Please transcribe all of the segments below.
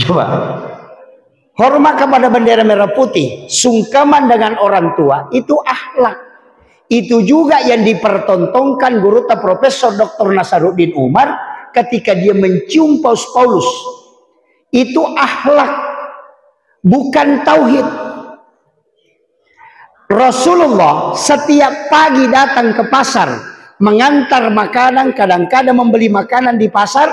Coba. Hormat kepada bendera merah putih, sungkaman dengan orang tua, itu akhlak. Itu juga yang dipertontonkan guru Profesor Dr. Nasaruddin Umar ketika dia mencium Paus Paulus. Itu akhlak, bukan tauhid. Rasulullah setiap pagi datang ke pasar, mengantar makanan, kadang-kadang membeli makanan di pasar,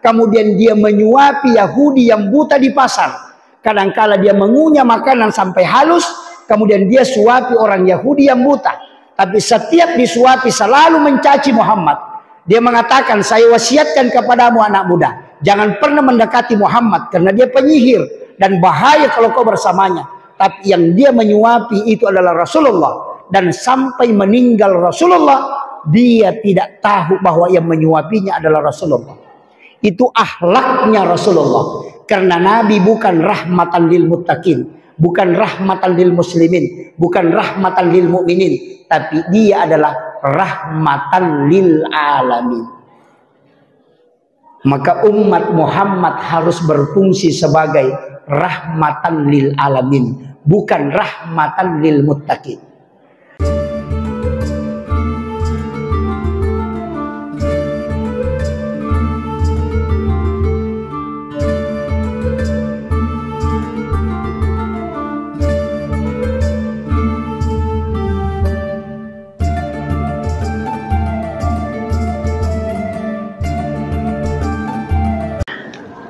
kemudian dia menyuapi Yahudi yang buta di pasar. Kadang-kala dia mengunyah makanan sampai halus, kemudian dia suapi orang Yahudi yang buta. Tapi setiap disuapi selalu mencaci Muhammad. Dia mengatakan, saya wasiatkan kepadamu anak muda, jangan pernah mendekati Muhammad karena dia penyihir dan bahaya kalau kau bersamanya. Tapi yang dia menyuapi itu adalah Rasulullah. Dan sampai meninggal Rasulullah, dia tidak tahu bahwa yang menyuapinya adalah Rasulullah. Itu akhlaknya Rasulullah. Karena Nabi bukan rahmatan lil muttaqin, bukan rahmatan lil muslimin, bukan rahmatan lil mu'minin, tapi dia adalah rahmatan lil alamin. Maka umat Muhammad harus berfungsi sebagai rahmatan lil alamin, bukan rahmatan lil muttaqin.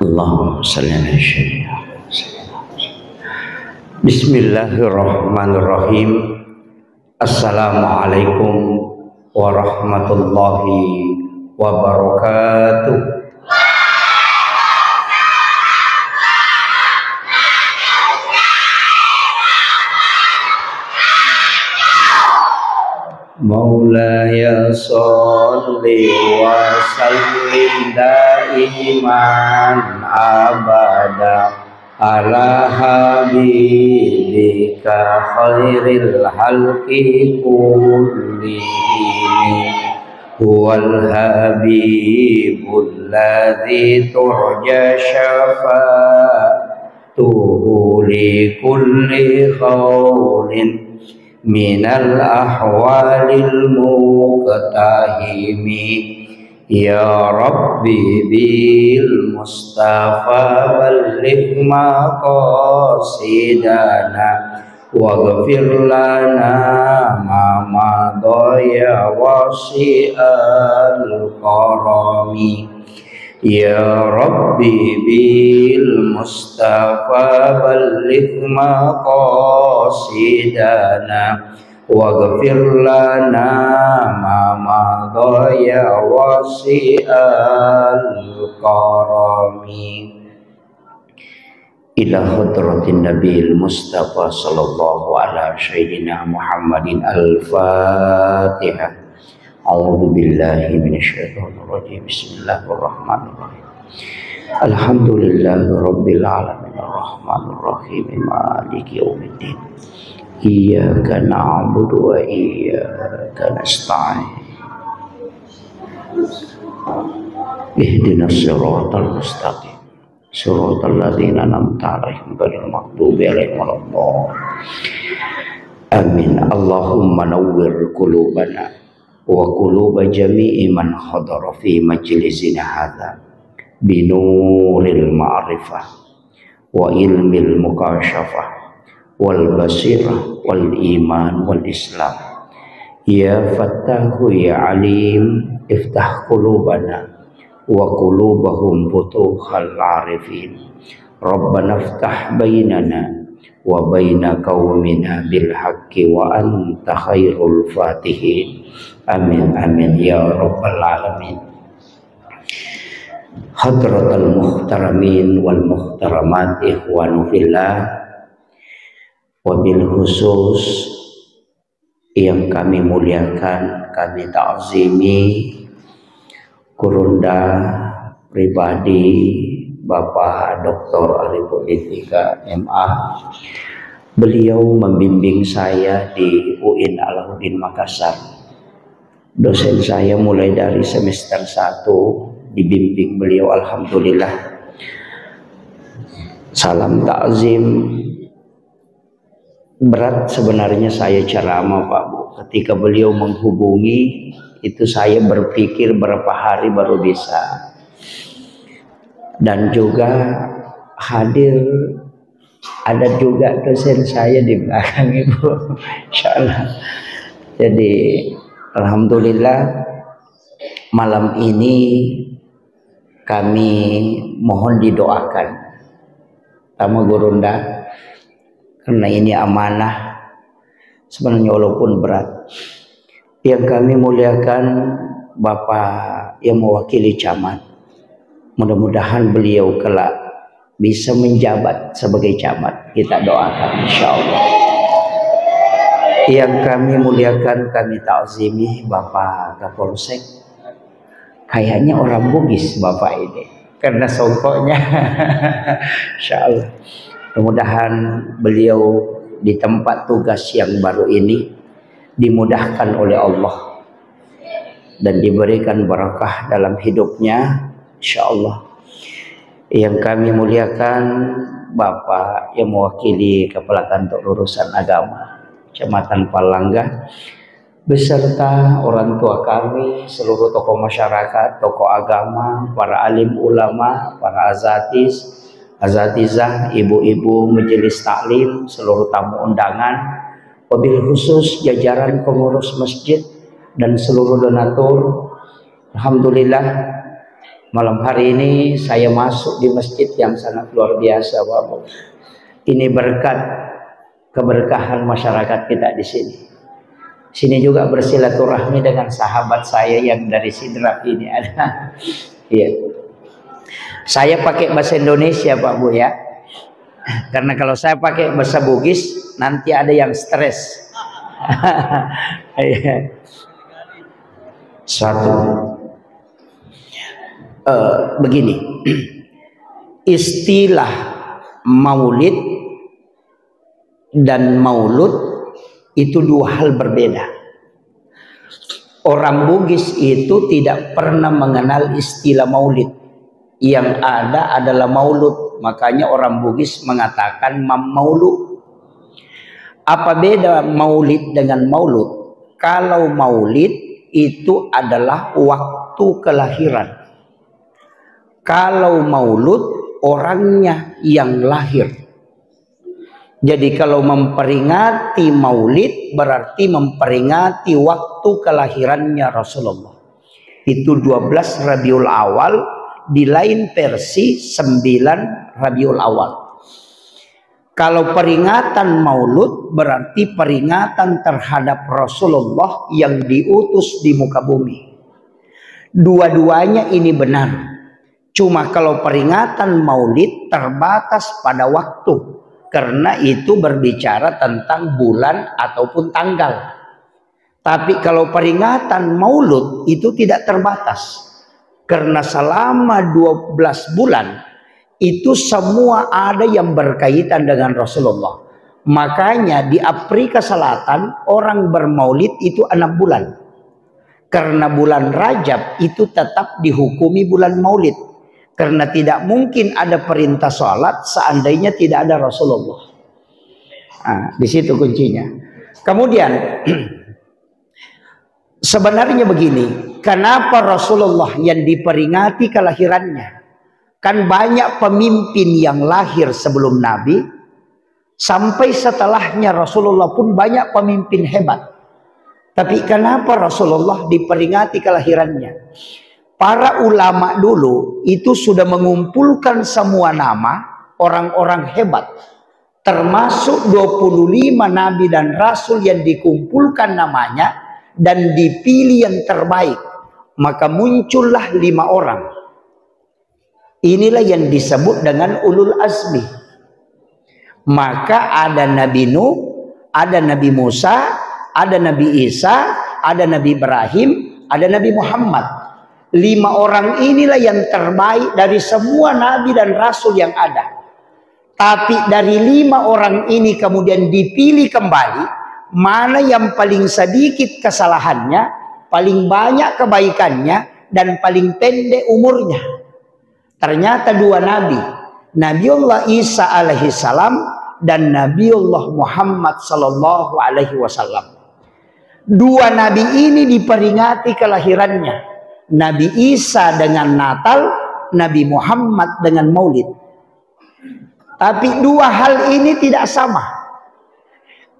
Allahumma shalli ala sayyidina. Bismillahirrahmanirrahim. Assalamualaikum warahmatullahi wabarakatuh. Maulaya sholli wa sallim daiman abada ala habibika khairil halqi kullihim huwal habibul ladzi turja syafa'atuhu li kulli khawlin minal ahwalil muqtahimi. Ya Rabbi bil Mustafa balligh maqasidana waghfir lana ma madaya wasi'al karami. Ya Rabbi bil Mustafa balligh maqasidana waghfir lana ma madaya wasi'al karami. Ila hadratin Nabil Mustafa sallallahu ala sayyidina Muhammadin al-Fatihah. A'udzu billahi minasyaitonir rajim. Bismillahirrahmanirrahim. Alhamdulillahi rabbil alamin arrahmanir rahim maliki yaumiddin. Iyyaka na'budu wa iyyaka nasta'in. Ihdinas siratal mustaqim. Siratal ladzina an'amta 'alaihim ghairil maghdubi 'alaihim waladdallin. Amin. Allahumma nawwir qulubana wa quluba jami'i man hadara fi majlisina hadza binuril ma'rifah wa ilmil mukashafah wal basirah wal iman wal islam. Ya Fattahu ya Alim, iftah qulubana wa qulubahum futuhal arifin. Rabbana iftah bainana wa baina qaumina bil haqqi wa anta khairul fatihin. Amin amin ya rabbal alamin. Hadratal muhtaramin wal muhtaramat ikhwanu fillah, wabil khusus yang kami muliakan, kami ta'zimi Kurunda pribadi Bapak Dr. Arifudin Tiga MA. Beliau membimbing saya di UIN Alauddin Makassar. Dosen saya mulai dari semester 1 dibimbing beliau, alhamdulillah. Salam takzim. Berat sebenarnya saya ceramah Pak Bu. Ketika beliau menghubungi itu saya berpikir berapa hari baru bisa. Dan juga hadir ada juga dosen saya di belakang Ibu. Insyaallah. Jadi alhamdulillah malam ini kami mohon didoakan sama Gurunda, karena ini amanah sebenarnya walaupun berat. Yang kami muliakan Bapak yang mewakili camat, mudah-mudahan beliau kelak bisa menjabat sebagai camat. Kita doakan insyaallah. Yang kami muliakan, kami takzimi Bapak Kapolsek. Kayaknya orang Bugis Bapak ini karena songkoknya. Insyaallah. Mudah-mudahan beliau di tempat tugas yang baru ini dimudahkan oleh Allah dan diberikan barakah dalam hidupnya insyaallah. Yang kami muliakan Bapak yang mewakili Kepala Kantor Urusan Agama Kecamatan Palangga beserta orang tua kami, seluruh tokoh masyarakat, tokoh agama, para alim ulama, para azatizah, ibu-ibu majelis taklim, seluruh tamu undangan, wabil khusus jajaran pengurus masjid dan seluruh donatur. Alhamdulillah malam hari ini saya masuk di masjid yang sangat luar biasa Bapak. Ini berkat keberkahan masyarakat kita di sini. Sini juga bersilaturahmi dengan sahabat saya yang dari Sidrap ini ada. Iya. Saya pakai bahasa Indonesia Pak Bu ya. Karena kalau saya pakai bahasa Bugis nanti ada yang stres. Satu. Begini. Istilah maulid dan maulud itu dua hal berbeda. Orang Bugis itu tidak pernah mengenal istilah maulid. Yang ada adalah maulud. Makanya orang Bugis mengatakan maulud. Apa beda maulid dengan maulud? Kalau maulid itu adalah waktu kelahiran. Kalau maulud orangnya yang lahir. Jadi kalau memperingati maulid berarti memperingati waktu kelahirannya Rasulullah. Itu 12 Rabiul Awal, di lain versi 9 Rabiul Awal. Kalau peringatan maulud berarti peringatan terhadap Rasulullah yang diutus di muka bumi. Dua-duanya ini benar. Cuma kalau peringatan maulid terbatas pada waktu. Karena itu berbicara tentang bulan ataupun tanggal. Tapi kalau peringatan maulud itu tidak terbatas. Karena selama 12 bulan itu semua ada yang berkaitan dengan Rasulullah. Makanya di Afrika Selatan orang bermaulid itu 6 bulan. Karena bulan Rajab itu tetap dihukumi bulan maulid. Karena tidak mungkin ada perintah sholat seandainya tidak ada Rasulullah. Nah, di situ kuncinya. Kemudian sebenarnya begini, kenapa Rasulullah yang diperingati kelahirannya? Kan banyak pemimpin yang lahir sebelum Nabi, sampai setelahnya Rasulullah pun banyak pemimpin hebat. Tapi kenapa Rasulullah diperingati kelahirannya? Para ulama dulu itu sudah mengumpulkan semua nama orang-orang hebat. Termasuk 25 nabi dan rasul yang dikumpulkan namanya dan dipilih yang terbaik. Maka muncullah 5 orang. Inilah yang disebut dengan ulul azmi. Maka ada Nabi Nuh, ada Nabi Musa, ada Nabi Isa, ada Nabi Ibrahim, ada Nabi Muhammad. 5 orang inilah yang terbaik dari semua nabi dan rasul yang ada. Tapi dari 5 orang ini kemudian dipilih kembali mana yang paling sedikit kesalahannya, paling banyak kebaikannya, dan paling pendek umurnya. Ternyata 2 nabi, Nabiullah Isa alaihi salam dan Nabiullah Muhammad sallallahu alaihi wasallam. Dua nabi ini diperingati kelahirannya. Nabi Isa dengan Natal, Nabi Muhammad dengan Maulid. Tapi dua hal ini tidak sama.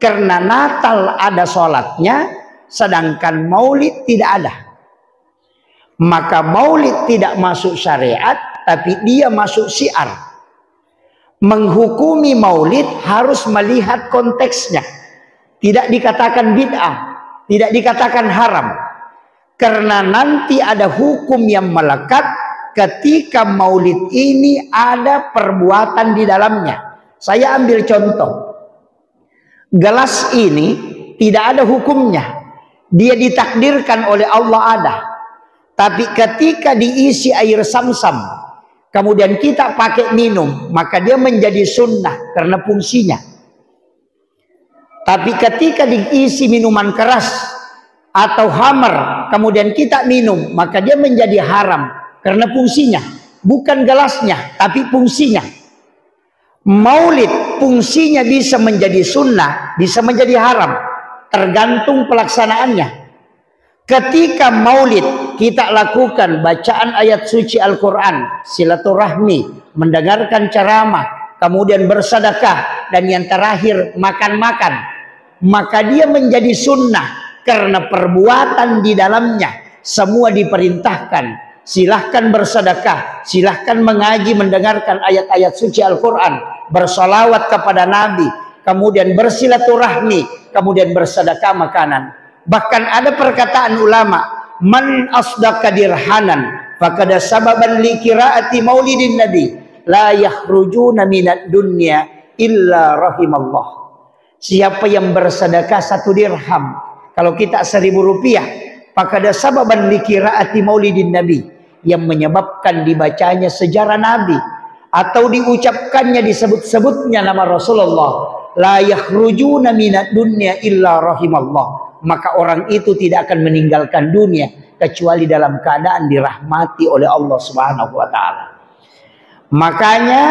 Karena Natal ada sholatnya, sedangkan Maulid tidak ada. Maka Maulid tidak masuk syariat, tapi dia masuk syiar. Menghukumi Maulid harus melihat konteksnya. Tidak dikatakan bid'ah, tidak dikatakan haram. Karena nanti ada hukum yang melekat ketika Maulid ini ada perbuatan di dalamnya. Saya ambil contoh. Gelas ini tidak ada hukumnya. Dia ditakdirkan oleh Allah ada. Tapi ketika diisi air Samsam, kemudian kita pakai minum, maka dia menjadi sunnah karena fungsinya. Tapi ketika diisi minuman keras atau hammer, kemudian kita minum, maka dia menjadi haram karena fungsinya. Bukan gelasnya, tapi fungsinya. Maulid fungsinya bisa menjadi sunnah, bisa menjadi haram, tergantung pelaksanaannya. Ketika Maulid kita lakukan bacaan ayat suci Al-Quran, silaturahmi, mendengarkan ceramah, kemudian bersedekah, dan yang terakhir makan-makan, maka dia menjadi sunnah karena perbuatan di dalamnya semua diperintahkan. Silahkan bersedekah, silahkan mengaji, mendengarkan ayat-ayat suci Al-Quran, bersolawat kepada Nabi, kemudian bersilaturahmi, kemudian bersedekah makanan. Bahkan ada perkataan ulama, man asdaqa dirhanan faqad sababan li qiraati maulidin nabi la yakhrujuna minad dunya illa rahimallah. Siapa yang bersedekah 1 dirham, kalau kita 1.000 rupiah, faqad sababan li qiraati maulidin nabi, yang menyebabkan dibacanya sejarah nabi atau diucapkannya, disebut-sebutnya nama Rasulullah, la yakhrujuna minad dunya illa rahimallah, maka orang itu tidak akan meninggalkan dunia kecuali dalam keadaan dirahmati oleh Allah Subhanahu wa taala. Makanya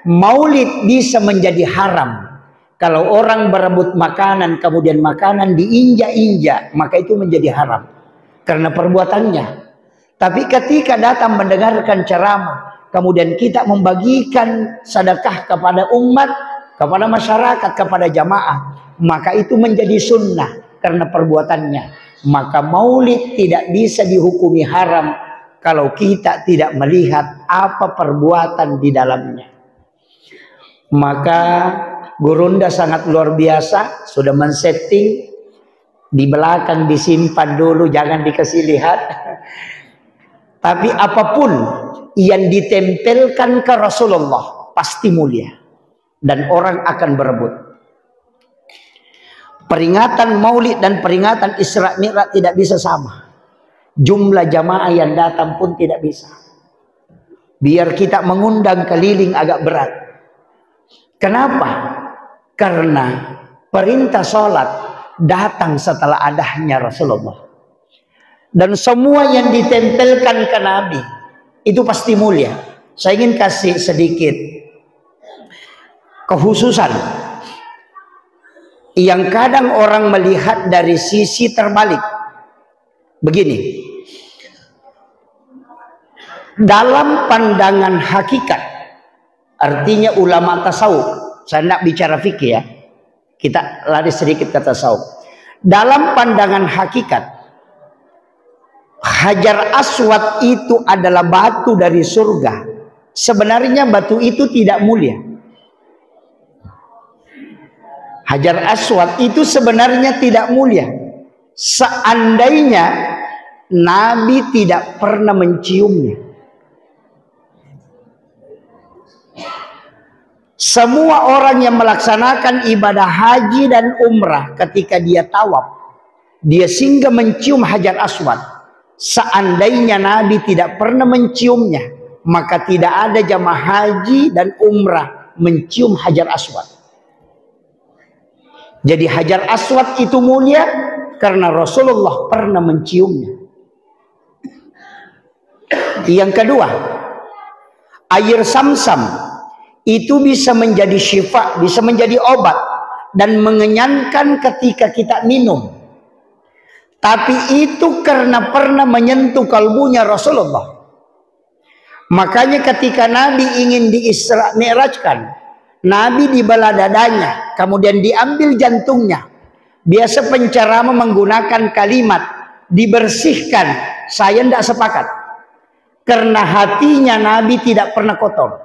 Maulid bisa menjadi haram kalau orang berebut makanan, kemudian makanan diinjak-injak, maka itu menjadi haram karena perbuatannya. Tapi ketika datang mendengarkan ceramah, kemudian kita membagikan sedekah kepada umat, kepada masyarakat, kepada jamaah, maka itu menjadi sunnah karena perbuatannya. Maka Maulid tidak bisa dihukumi haram kalau kita tidak melihat apa perbuatan di dalamnya. Maka Gurunda sangat luar biasa, sudah men-setting di belakang, disimpan dulu, jangan dikasih lihat. Tapi apapun yang ditempelkan ke Rasulullah pasti mulia dan orang akan berebut. Peringatan Maulid dan peringatan Isra Mi'raj tidak bisa sama. Jumlah jamaah yang datang pun tidak bisa. Biar kita mengundang keliling agak berat. Kenapa? Karena perintah sholat datang setelah adanya Rasulullah. Dan semua yang ditempelkan ke Nabi itu pasti mulia. Saya ingin kasih sedikit kekhususan yang kadang orang melihat dari sisi terbalik. Begini, dalam pandangan hakikat, artinya ulama tasawuf, saya tidak bicara fikih ya, kita lari sedikit ke tasawuf. Dalam pandangan hakikat, Hajar Aswad itu adalah batu dari surga. Sebenarnya batu itu tidak mulia. Hajar Aswad itu sebenarnya tidak mulia. Seandainya Nabi tidak pernah menciumnya. Semua orang yang melaksanakan ibadah haji dan umrah, ketika dia tawaf, dia singgah mencium Hajar Aswad. Seandainya Nabi tidak pernah menciumnya, maka tidak ada jamaah haji dan umrah mencium Hajar Aswad. Jadi Hajar Aswad itu mulia karena Rasulullah pernah menciumnya. Yang kedua, air Samsam itu bisa menjadi syifa, bisa menjadi obat dan mengenyangkan ketika kita minum. Tapi itu karena pernah menyentuh kalbunya Rasulullah. Makanya ketika Nabi ingin diisra mi'rajkan, Nabi dibelah dadanya, kemudian diambil jantungnya. Biasa penceramah menggunakan kalimat dibersihkan. Saya tidak sepakat. Karena hatinya Nabi tidak pernah kotor.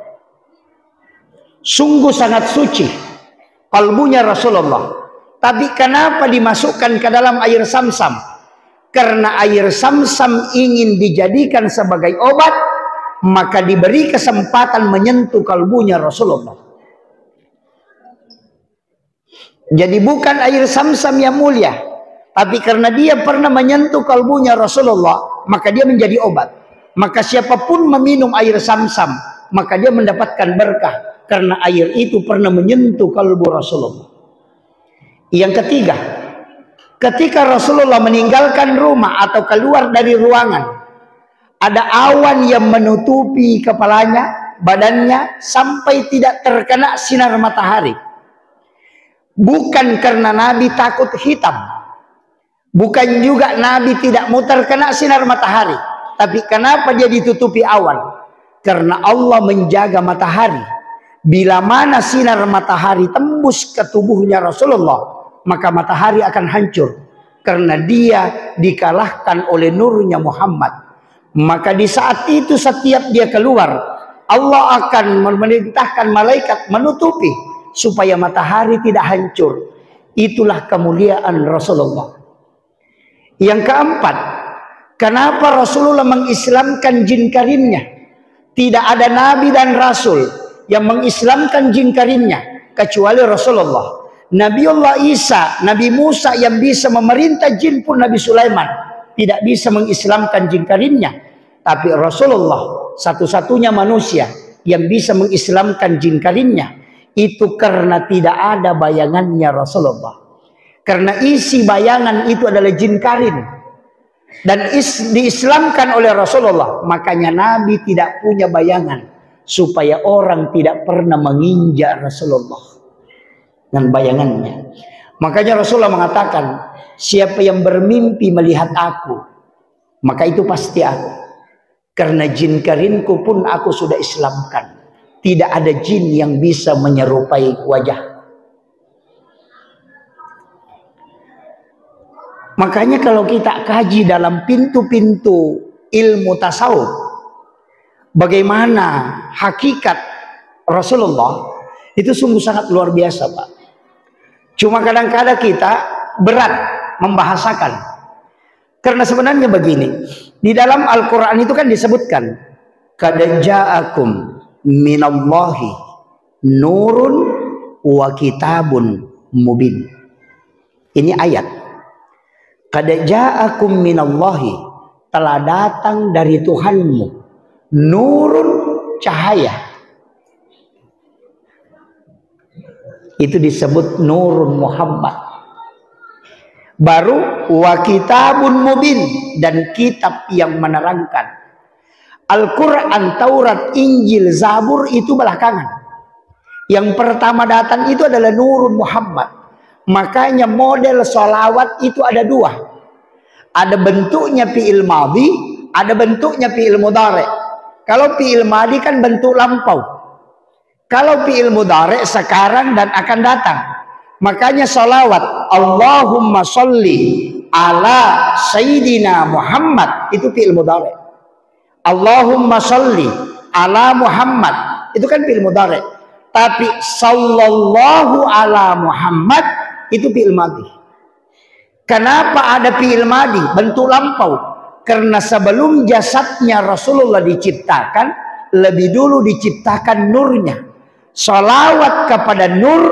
Sungguh sangat suci kalbunya Rasulullah. Tapi kenapa dimasukkan ke dalam air Zamzam? Karena air Zamzam ingin dijadikan sebagai obat, maka diberi kesempatan menyentuh kalbunya Rasulullah. Jadi bukan air Zamzam yang mulia, tapi karena dia pernah menyentuh kalbunya Rasulullah, maka dia menjadi obat. Maka siapapun meminum air Zamzam, maka dia mendapatkan berkah, karena air itu pernah menyentuh kalbu Rasulullah. Yang ketiga, ketika Rasulullah meninggalkan rumah atau keluar dari ruangan, ada awan yang menutupi kepalanya, badannya, sampai tidak terkena sinar matahari. Bukan karena Nabi takut hitam, bukan juga Nabi tidak mau terkena sinar matahari. Tapi kenapa dia ditutupi awan? Karena Allah menjaga matahari. Bila mana sinar matahari tembus ke tubuhnya Rasulullah, maka matahari akan hancur. Karena dia dikalahkan oleh nurnya Muhammad. Maka di saat itu setiap dia keluar, Allah akan memerintahkan malaikat menutupi supaya matahari tidak hancur. Itulah kemuliaan Rasulullah. Yang keempat, kenapa Rasulullah mengislamkan jin karimnya? Tidak ada nabi dan rasul yang mengislamkan jin karimnya kecuali Rasulullah. Nabiullah Isa, Nabi Musa yang bisa memerintah jin pun Nabi Sulaiman tidak bisa mengislamkan jin karimnya. Tapi Rasulullah satu-satunya manusia yang bisa mengislamkan jin karimnya. Itu karena tidak ada bayangannya Rasulullah. Karena isi bayangan itu adalah jin karim. Dan diislamkan oleh Rasulullah. Makanya Nabi tidak punya bayangan. Supaya orang tidak pernah menginjak Rasulullah dengan bayangannya. Makanya Rasulullah mengatakan, siapa yang bermimpi melihat aku, maka itu pasti aku. Karena jin karimku pun aku sudah islamkan. Tidak ada jin yang bisa menyerupai wajah. Makanya kalau kita kaji dalam pintu-pintu ilmu tasawuf, bagaimana hakikat Rasulullah, itu sungguh sangat luar biasa, Pak. Cuma kadang-kadang kita berat membahasakan. Karena sebenarnya begini, di dalam Al-Quran itu kan disebutkan, qad ja'akum minallahi nurun wa kitabun mubin. Ini ayat. Qad ja'akum minallahi, telah datang dari Tuhanmu, nurun, cahaya. Itu disebut nurun Muhammad. Baru wa kitabun mubin, dan kitab yang menerangkan. Al-Quran, Taurat, Injil, Zabur itu belakangan. Yang pertama datang itu adalah nurun Muhammad. Makanya model sholawat itu ada dua. Ada bentuknya fi'il madhi, ada bentuknya fi'il mudhari'. Kalau fi'il madhi kan bentuk lampau. Kalau fi'il mudhari' sekarang dan akan datang. Makanya salawat Allahumma sholli ala Sayyidina Muhammad itu fi'il mudhari'. Allahumma sholli ala Muhammad itu kan fi'il mudhari'. Tapi sallallahu ala Muhammad itu fi'il madhi. Kenapa ada fi'il madhi bentuk lampau? Karena sebelum jasadnya Rasulullah diciptakan, lebih dulu diciptakan nurnya. Salawat kepada nur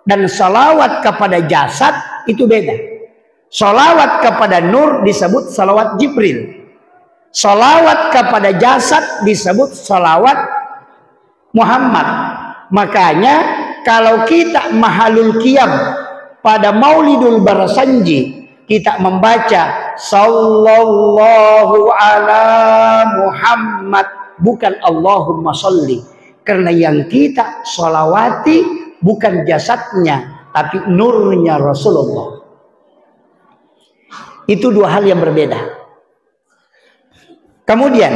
dan salawat kepada jasad itu beda. Salawat kepada nur disebut salawat Jibril. Salawat kepada jasad disebut salawat Muhammad. Makanya kalau kita mahalul qiyam pada Maulidul Barasanji, kita membaca sallallahu ala Muhammad, bukan Allahumma sholli. Karena yang kita sholawati bukan jasadnya, tapi nurnya Rasulullah. Itu dua hal yang berbeda. Kemudian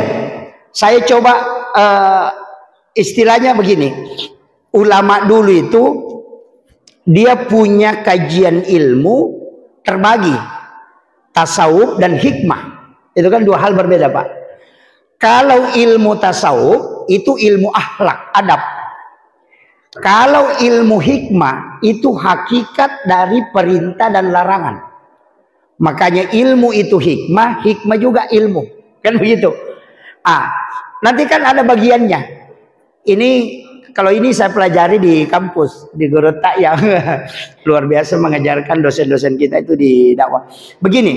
saya coba istilahnya begini. Ulama dulu itu dia punya kajian ilmu terbagi, tasawuf dan hikmah. Itu kan dua hal berbeda, Pak. Kalau ilmu tasawuf itu ilmu akhlak, adab. Kalau ilmu hikmah itu hakikat dari perintah dan larangan. Makanya ilmu itu hikmah, hikmah juga ilmu. Kan begitu. Nanti kan ada bagiannya. Ini kalau ini saya pelajari di kampus, di Guru Tak yang luar biasa mengajarkan dosen-dosen kita itu di dakwah. Begini,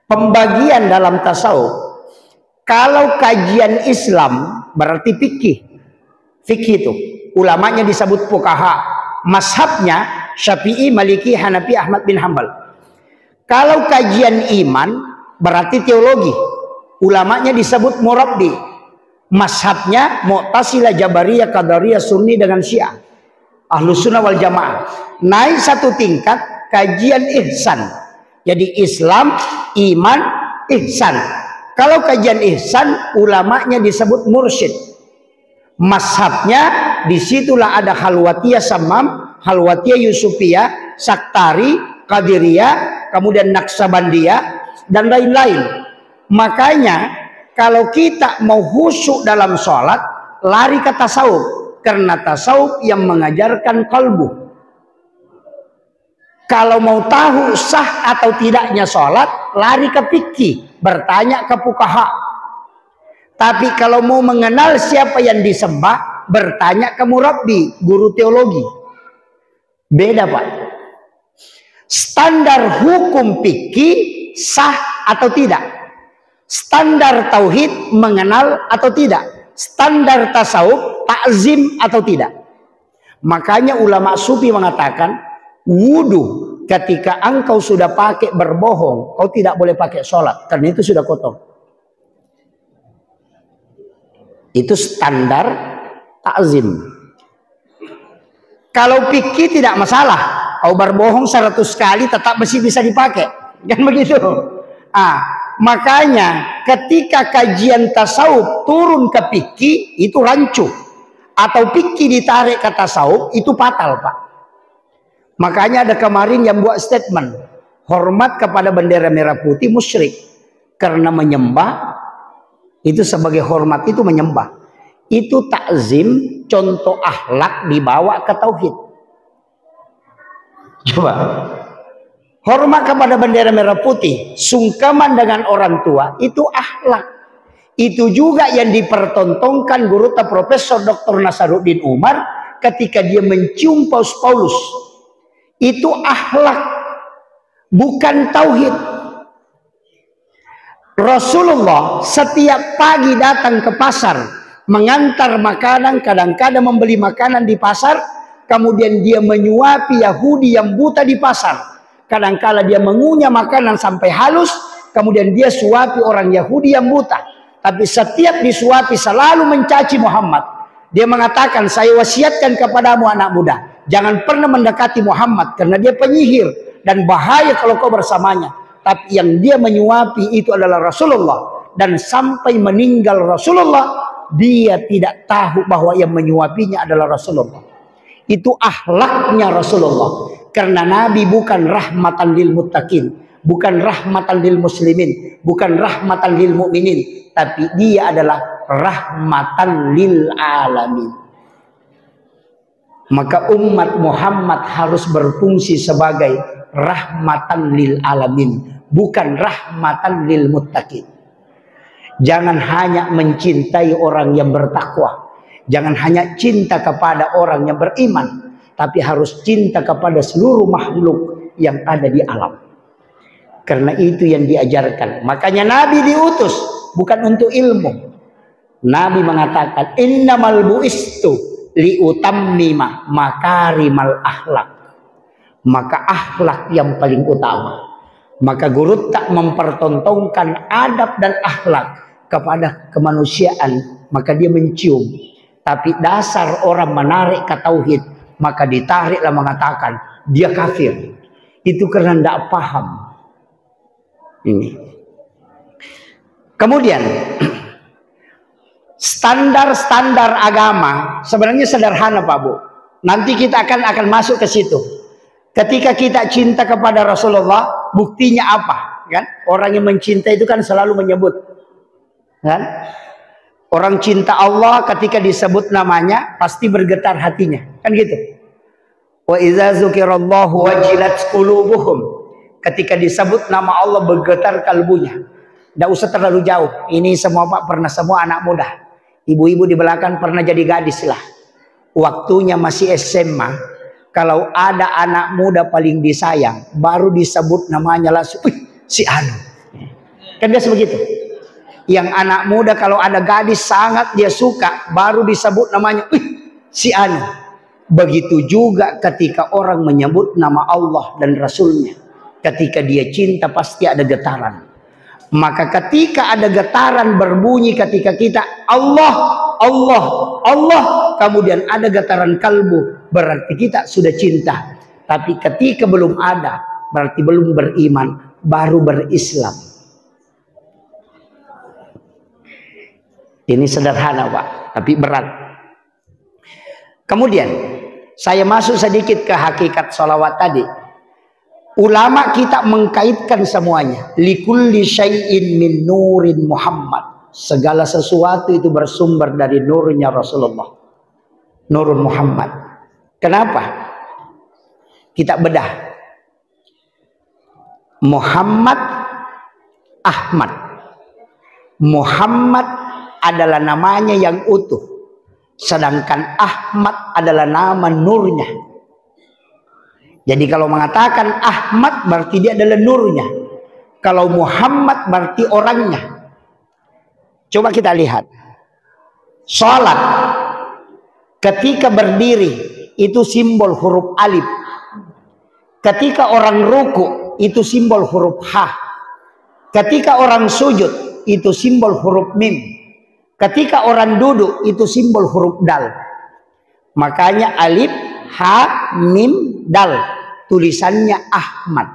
pembagian dalam tasawuf, kalau kajian Islam berarti fikih. Fikih itu ulamanya disebut fuqaha, mazhabnya Syafi'i, Maliki, Hanafi, Ahmad bin Hambal. Kalau kajian iman berarti teologi, ulamanya disebut murabbi, mazhabnya Mu'tazilah, Jabariyah, Qadariyah, Sunni dengan Syiah, Ahlus Sunnah wal Jamaah. Naik satu tingkat kajian ihsan, jadi Islam, iman, ihsan. Kalau kajian ihsan ulamanya disebut mursyid, mazhabnya disitulah ada Khalwatiyah Sammam, Khalwatiyah Yusufiyah, Saktari, Qadiriyah, kemudian Naksabandiyah dan lain-lain. Makanya kalau kita mau khusyuk dalam sholat, lari ke tasawuf, karena tasawuf yang mengajarkan kalbu. Kalau mau tahu sah atau tidaknya sholat, lari ke fikih, bertanya ke fuqaha. Tapi kalau mau mengenal siapa yang disembah, bertanya ke murabbi, guru teologi. Beda, Pak. Standar hukum fikih sah atau tidak, standar tauhid mengenal atau tidak, standar tasawuf takzim atau tidak. Makanya ulama sufi mengatakan wudu ketika engkau sudah pakai berbohong, kau tidak boleh pakai sholat karena itu sudah kotor. Itu standar takzim. Kalau fikih tidak masalah, kau berbohong 100 kali tetap masih bisa dipakai, kan begitu. Makanya ketika kajian tasawuf turun ke fikih itu rancu, atau fikih ditarik ke tasawuf itu fatal, Pak. Makanya ada kemarin yang buat statement hormat kepada bendera merah putih musyrik, karena menyembah itu sebagai hormat itu menyembah. Itu takzim, contoh akhlak dibawa ke tauhid. Coba. Hormat kepada bendera merah putih, sungkaman dengan orang tua, itu akhlak. Itu juga yang dipertontonkan guru Profesor Dr. Nasaruddin Umar ketika dia mencium Paus Paulus. Itu akhlak, bukan tauhid. Rasulullah setiap pagi datang ke pasar, mengantar makanan, kadang-kadang membeli makanan di pasar, kemudian dia menyuapi Yahudi yang buta di pasar. Kadang-kala dia mengunyah makanan sampai halus, kemudian dia suapi orang Yahudi yang buta. Tapi setiap disuapi selalu mencaci Muhammad. Dia mengatakan, saya wasiatkan kepadamu anak muda, jangan pernah mendekati Muhammad karena dia penyihir dan bahaya kalau kau bersamanya. Tapi yang dia menyuapi itu adalah Rasulullah, dan sampai meninggal Rasulullah dia tidak tahu bahwa yang menyuapinya adalah Rasulullah. Itu akhlaknya Rasulullah. Karena Nabi bukan rahmatan lil muttaqin, bukan rahmatan lil muslimin, bukan rahmatan lil mukminin, tapi dia adalah rahmatan lil alamin. Maka umat Muhammad harus berfungsi sebagai rahmatan lil alamin, bukan rahmatan lil muttaqin. Jangan hanya mencintai orang yang bertakwa, jangan hanya cinta kepada orang yang beriman, tapi harus cinta kepada seluruh makhluk yang ada di alam. Karena itu yang diajarkan. Makanya Nabi diutus bukan untuk ilmu. Nabi mengatakan, innamal bu'istu liutammima makarimal akhlak. Maka akhlak yang paling utama. Maka guru tak mempertontonkan adab dan akhlak kepada kemanusiaan, maka dia mencium. Tapi dasar orang menarik ke tauhid, maka ditariklah mengatakan dia kafir. Itu karena tidak paham. Ini. Kemudian standar-standar agama sebenarnya sederhana Pak Bu. Nanti kita akan masuk ke situ. Ketika kita cinta kepada Rasulullah, buktinya apa? Kan? Orang yang mencinta itu kan selalu menyebut. Kan? Orang cinta Allah ketika disebut namanya pasti bergetar hatinya. Kan gitu. Wa idza dzukirallahu wajilat qulubuhum. Ketika disebut nama Allah bergetar kalbunya. Tidak usah terlalu jauh. Ini semua Pak pernah semua anak muda. Ibu-ibu di belakang pernah jadi gadis lah. Waktunya masih SMA. Kalau ada anak muda paling disayang, baru disebut namanya langsung, si Anu. Kan biasa begitu. Yang anak muda kalau ada gadis sangat dia suka, baru disebut namanya, si Anu. Begitu juga ketika orang menyebut nama Allah dan Rasulnya. Ketika dia cinta pasti ada getaran. Maka ketika ada getaran berbunyi ketika kita Allah, Allah, Allah, kemudian ada getaran kalbu, berarti kita sudah cinta. Tapi ketika belum ada, berarti belum beriman, baru berislam. Ini sederhana Pak, tapi berat. Kemudian saya masuk sedikit ke hakikat sholawat tadi. Ulama kita mengkaitkan semuanya. Likulli syai'in min nurin Muhammad. Segala sesuatu itu bersumber dari nurnya Rasulullah. Nurun Muhammad. Kenapa? Kita bedah. Muhammad Ahmad. Muhammad adalah namanya yang utuh. Sedangkan Ahmad adalah nama nurnya. Jadi kalau mengatakan Ahmad berarti dia adalah nurnya. Kalau Muhammad berarti orangnya. Coba kita lihat. Salat ketika berdiri itu simbol huruf alif. Ketika orang ruku itu simbol huruf H. Ketika orang sujud itu simbol huruf mim. Ketika orang duduk itu simbol huruf dal. Makanya alif, ha, mim, dal. Tulisannya Ahmad.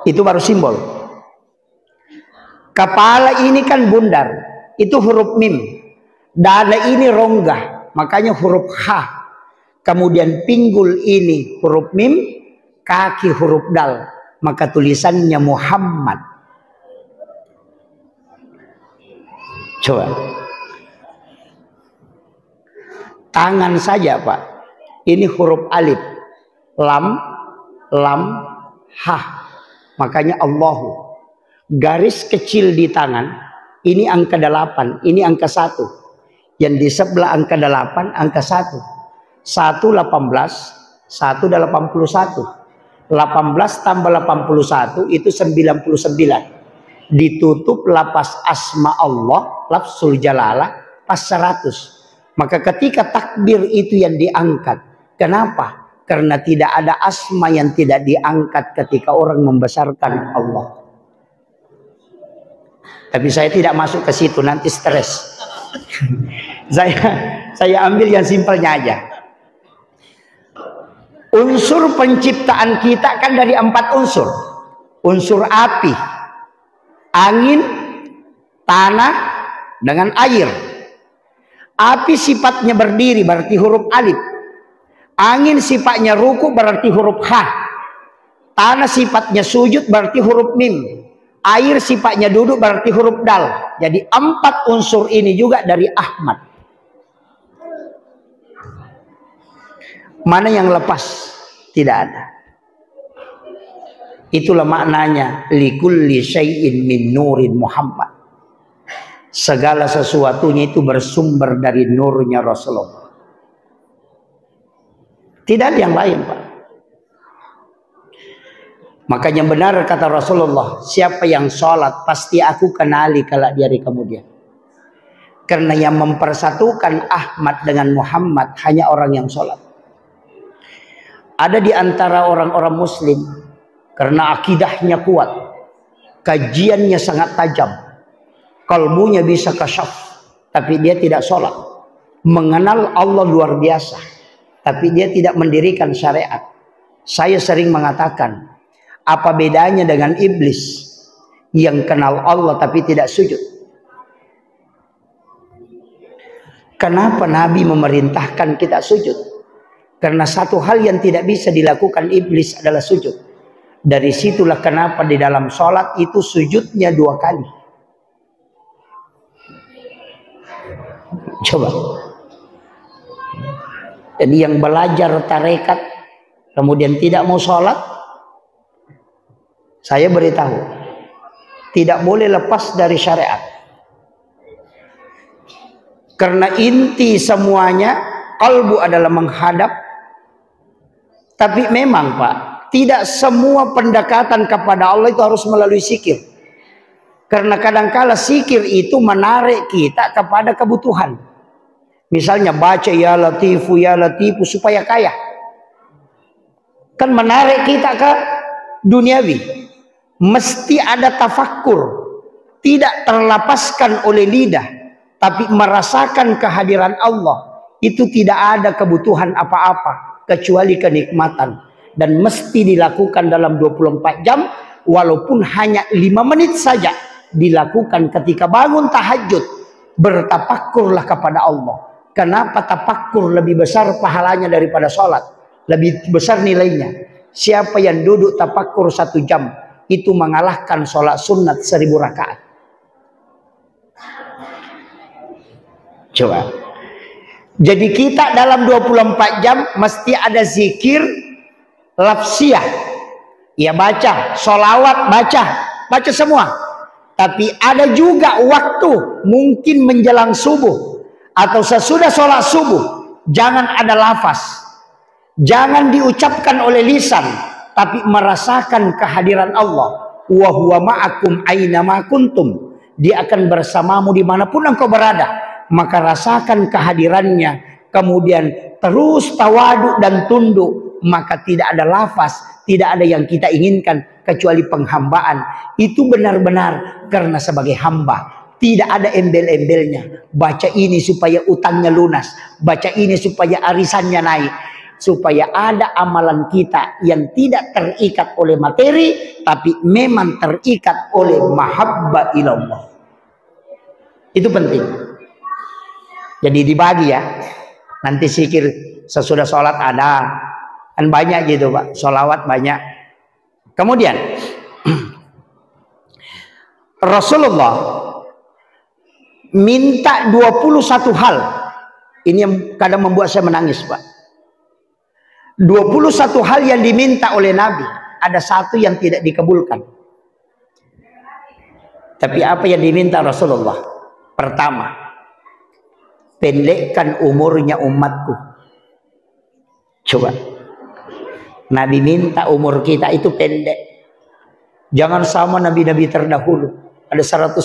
Itu baru simbol. Kepala ini kan bundar. Itu huruf mim. Dada ini rongga. Makanya huruf H. Kemudian pinggul ini huruf mim. Kaki huruf dal. Maka tulisannya Muhammad. Coba. Tangan saja Pak. Ini huruf alif. Lam, lam, ha. Makanya Allahu. Garis kecil di tangan. Ini angka 8. Ini angka 1. Yang di sebelah angka 8, angka 1. 1, 18. 1, 81. 18 tambah 81 itu 99. Ditutup lapas asma Allah, lafzul jalalah pas 100. Maka ketika takbir itu yang diangkat. Kenapa? Karena tidak ada asma yang tidak diangkat ketika orang membesarkan Allah. Tapi saya tidak masuk ke situ, nanti stres. saya ambil yang simpelnya aja. Unsur penciptaan kita kan dari 4 unsur. Unsur api, angin, tanah, dengan air. Api sifatnya berdiri berarti huruf alif. Angin sifatnya ruku berarti huruf H. Tanah sifatnya sujud berarti huruf mim. Air sifatnya duduk berarti huruf dal. Jadi 4 unsur ini juga dari Ahmad. Mana yang lepas? Tidak ada. Itulah maknanya likulli syai'in min nurin Muhammad. Segala sesuatunya itu bersumber dari nurnya Rasulullah. Tidak ada yang lain Pak. Makanya benar kata Rasulullah, siapa yang sholat pasti aku kenali kelak di hari kemudian. Karena yang mempersatukan Ahmad dengan Muhammad hanya orang yang sholat. Ada di antara orang-orang muslim, karena akidahnya kuat, kajiannya sangat tajam, Kalbunya bisa kasyaf, tapi dia tidak sholat. Mengenal Allah luar biasa, tapi dia tidak mendirikan syariat. Saya sering mengatakan, apa bedanya dengan iblis yang kenal Allah tapi tidak sujud? Kenapa Nabi memerintahkan kita sujud? Karena satu hal yang tidak bisa dilakukan iblis adalah sujud. Dari situlah kenapa di dalam sholat itu sujudnya 2 kali. Coba. Jadi yang belajar tarekat kemudian tidak mau sholat, saya beritahu, tidak boleh lepas dari syariat. Karena inti semuanya, kalbu adalah menghadap. Tapi memang Pak, tidak semua pendekatan kepada Allah itu harus melalui zikir. Karena kadangkala zikir itu menarik kita kepada kebutuhan. Misalnya baca ya latifu supaya kaya. Kan menarik kita ke duniawi. Mesti ada tafakkur. Tidak terlepaskan oleh lidah, tapi merasakan kehadiran Allah. Itu tidak ada kebutuhan apa-apa kecuali kenikmatan. Dan mesti dilakukan dalam 24 jam. Walaupun hanya 5 menit saja. Dilakukan ketika bangun tahajud. Bertafakkurlah kepada Allah. Kenapa tafakkur lebih besar pahalanya daripada sholat? Lebih besar nilainya. Siapa yang duduk tafakkur 1 jam, itu mengalahkan sholat sunat 1000 rakaat. Coba. Jadi kita dalam 24 jam mesti ada zikir lafsiyah. Ya baca, sholawat baca semua. Tapi ada juga waktu mungkin menjelang subuh atau sesudah sholat subuh, jangan ada lafaz, jangan diucapkan oleh lisan, tapi merasakan kehadiran Allah. Wa huwa ma'akum aina ma kuntum. Dia akan bersamamu dimanapun engkau berada. Maka rasakan kehadirannya, kemudian terus tawaduk dan tunduk. Maka tidak ada lafaz, tidak ada yang kita inginkan kecuali penghambaan. Itu benar-benar karena sebagai hamba. Tidak ada embel-embelnya. Baca ini supaya utangnya lunas. Baca ini supaya arisannya naik. Supaya ada amalan kita yang tidak terikat oleh materi, tapi memang terikat oleh mahabbah ilallah. Itu penting. Jadi dibagi ya. Nanti zikir sesudah sholat ada. Kan banyak gitu Pak. Sholawat banyak. Kemudian Rasulullah minta 21 hal. Ini yang kadang membuat saya menangis Pak. 21 hal yang diminta oleh Nabi. Ada satu yang tidak dikabulkan. Tapi apa yang diminta Rasulullah? Pertama, pendekkan umurnya umatku. Coba. Nabi minta umur kita itu pendek. Jangan sama nabi-nabi terdahulu. Ada 150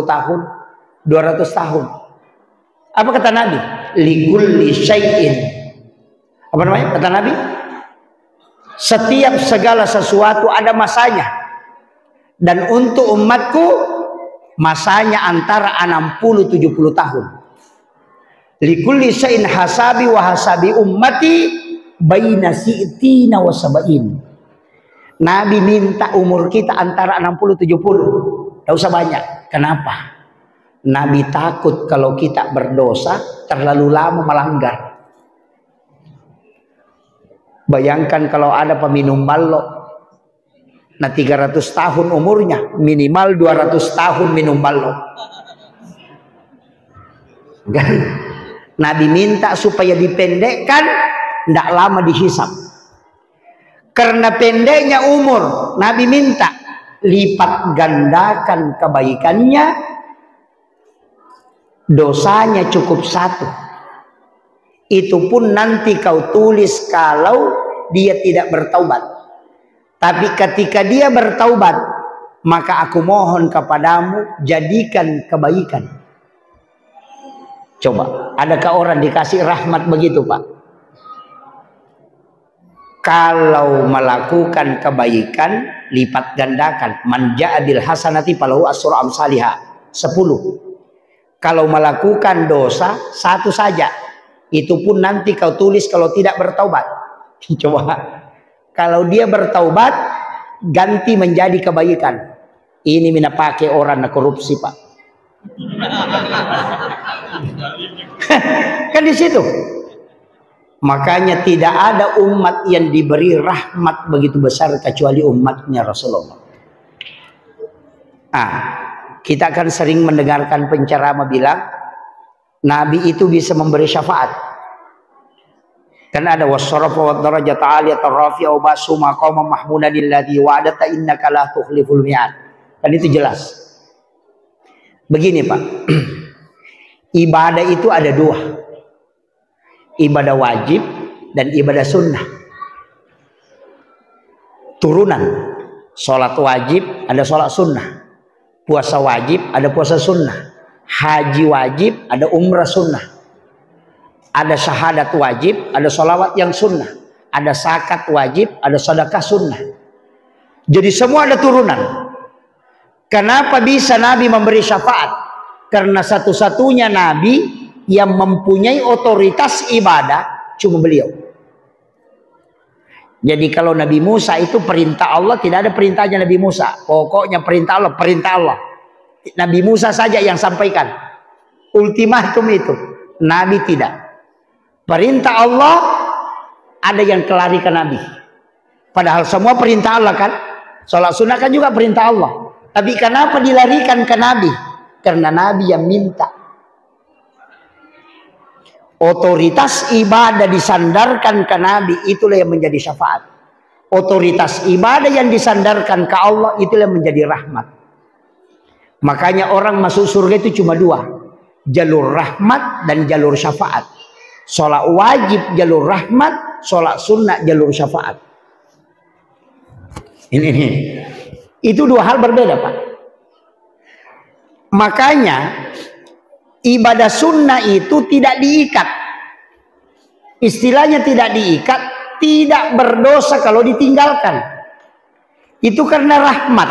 tahun, 200 tahun. Apa kata Nabi? Likulli syai'in. Apa namanya? Kata Nabi? Setiap segala sesuatu ada masanya. Dan untuk umatku, masanya antara 60-70 tahun. Likulli syai'in hasabi wa hasabi ummati baina si'tina wa sab'in. Nabi minta umur kita antara 60-70. Tidak usah banyak. Kenapa? Nabi takut kalau kita berdosa terlalu lama melanggar. Bayangkan kalau ada peminum balok. Nah 300 tahun umurnya. Minimal 200 tahun minum balok. Nabi minta supaya dipendekkan. Tidak lama dihisap. Karena pendeknya umur, Nabi minta lipat gandakan kebaikannya, dosanya cukup 1. Itu pun nanti kau tulis kalau dia tidak bertaubat. Tapi ketika dia bertaubat, maka aku mohon kepadamu jadikan kebaikan. Coba, adakah orang dikasih rahmat begitu Pak? Kalau melakukan kebaikan lipat gandakan. Man ja'a bil hasanati falahu asyru amsalihah. 10. Kalau melakukan dosa 1 saja, itu pun nanti kau tulis kalau tidak bertaubat. Coba, kalau dia bertaubat ganti menjadi kebaikan. Ini mina pakai orang na korupsi, Pak. Kan di situ. Makanya tidak ada umat yang diberi rahmat begitu besar kecuali umatnya Rasulullah. Kita akan sering mendengarkan penceramah bilang Nabi itu bisa memberi syafaat. Kan ada wasyarafa wa darajat aliyatan rafi'a wa basu maqama mahmudan alladhi wa'adata innaka la tukhliful mi'ad. Kan itu jelas. Begini, Pak. Ibadah itu ada 2. Ibadah wajib dan ibadah sunnah. Turunan. Sholat wajib ada sholat sunnah. Puasa wajib ada puasa sunnah. Haji wajib ada umrah sunnah. Ada syahadat wajib ada sholawat yang sunnah. Ada zakat wajib ada sedekah sunnah. Jadi semua ada turunan. Kenapa bisa Nabi memberi syafaat? Karena satu-satunya Nabi yang mempunyai otoritas ibadah cuma beliau. Jadi kalau Nabi Musa itu perintah Allah, tidak ada perintahnya Nabi Musa. Pokoknya perintah Allah, perintah Allah. Nabi Musa saja yang sampaikan. Ultimatum itu. Nabi tidak. Perintah Allah ada yang kelari ke Nabi. Padahal semua perintah Allah kan. Sholat sunnah kan juga perintah Allah. Tapi kenapa dilarikan ke Nabi? Karena Nabi yang minta. Otoritas ibadah disandarkan ke Nabi, itulah yang menjadi syafaat. Otoritas ibadah yang disandarkan ke Allah, itulah yang menjadi rahmat. Makanya orang masuk surga itu cuma 2. Jalur rahmat dan jalur syafaat. Sholat wajib jalur rahmat, sholat sunnah jalur syafaat. Ini. Itu 2 hal berbeda, Pak. Makanya ibadah sunnah itu tidak diikat. Istilahnya tidak diikat, tidak berdosa kalau ditinggalkan. Itu karena rahmat.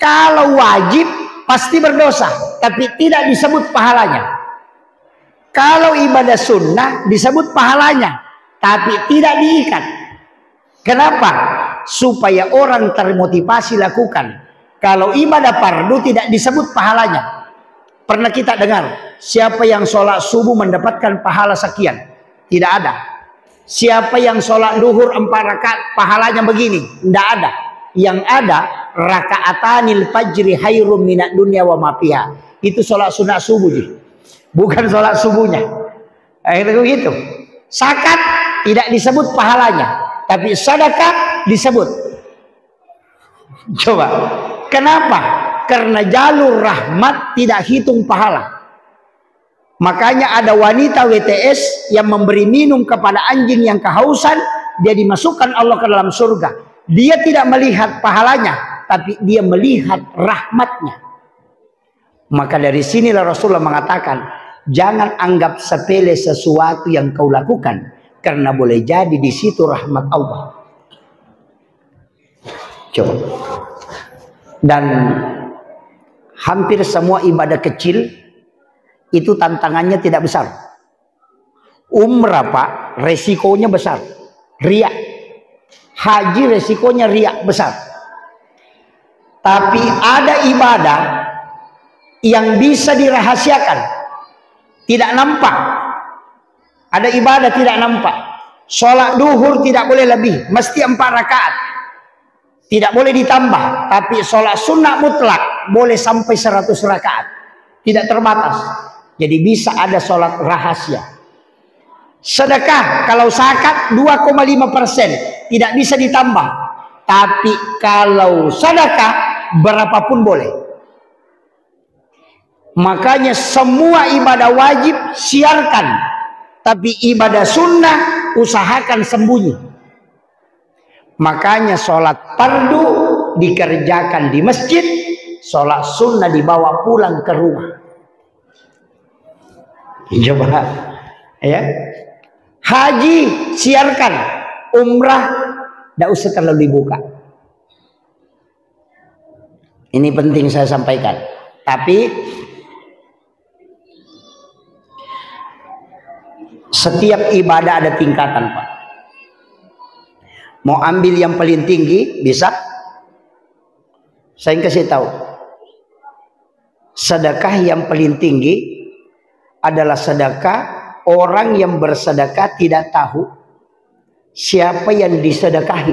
Kalau wajib pasti berdosa, tapi tidak disebut pahalanya. Kalau ibadah sunnah disebut pahalanya, tapi tidak diikat. Kenapa? Supaya orang termotivasi lakukan. Kalau ibadah fardu tidak disebut pahalanya. Pernah kita dengar siapa yang sholat subuh mendapatkan pahala sekian? Tidak ada. Siapa yang sholat duhur 4 rakaat pahalanya begini? Tidak ada. Yang ada rakaatanil fajri khairum minad dunya wa ma fiha. Itu sholat sunat subuh, bukan sholat subuhnya. Itu begitu. Zakat tidak disebut pahalanya, tapi sedekah disebut. Coba, kenapa? Karena jalur rahmat tidak hitung pahala. Makanya ada wanita WTS yang memberi minum kepada anjing yang kehausan, dia dimasukkan Allah ke dalam surga. Dia tidak melihat pahalanya, tapi dia melihat rahmatnya. Maka dari sinilah Rasulullah mengatakan, jangan anggap sepele sesuatu yang kau lakukan, karena boleh jadi di situ rahmat Allah. Coba. Dan hampir semua ibadah kecil itu tantangannya tidak besar. Umrah, Pak, resikonya besar. Riya. Haji resikonya riya besar. Tapi ada ibadah yang bisa dirahasiakan, tidak nampak. Ada ibadah tidak nampak. Sholat duhur tidak boleh lebih, mesti 4 rakaat. Tidak boleh ditambah. Tapi sholat sunnah mutlak boleh sampai 100 rakaat. Tidak terbatas. Jadi bisa ada sholat rahasia. Sedekah kalau zakat 2,5%, tidak bisa ditambah. Tapi kalau sedekah berapapun boleh. Makanya semua ibadah wajib siarkan, tapi ibadah sunnah usahakan sembunyi. Makanya sholat fardu dikerjakan di masjid, sholat sunnah dibawa pulang ke rumah. Coba, ya. Haji siarkan, umrah tidak usah terlalu dibuka. Ini penting saya sampaikan. Tapi setiap ibadah ada tingkatan, Pak. Mau ambil yang paling tinggi bisa? Saya kasih tahu. Sedekah yang paling tinggi adalah sedekah orang yang bersedekah tidak tahu siapa yang disedekahi,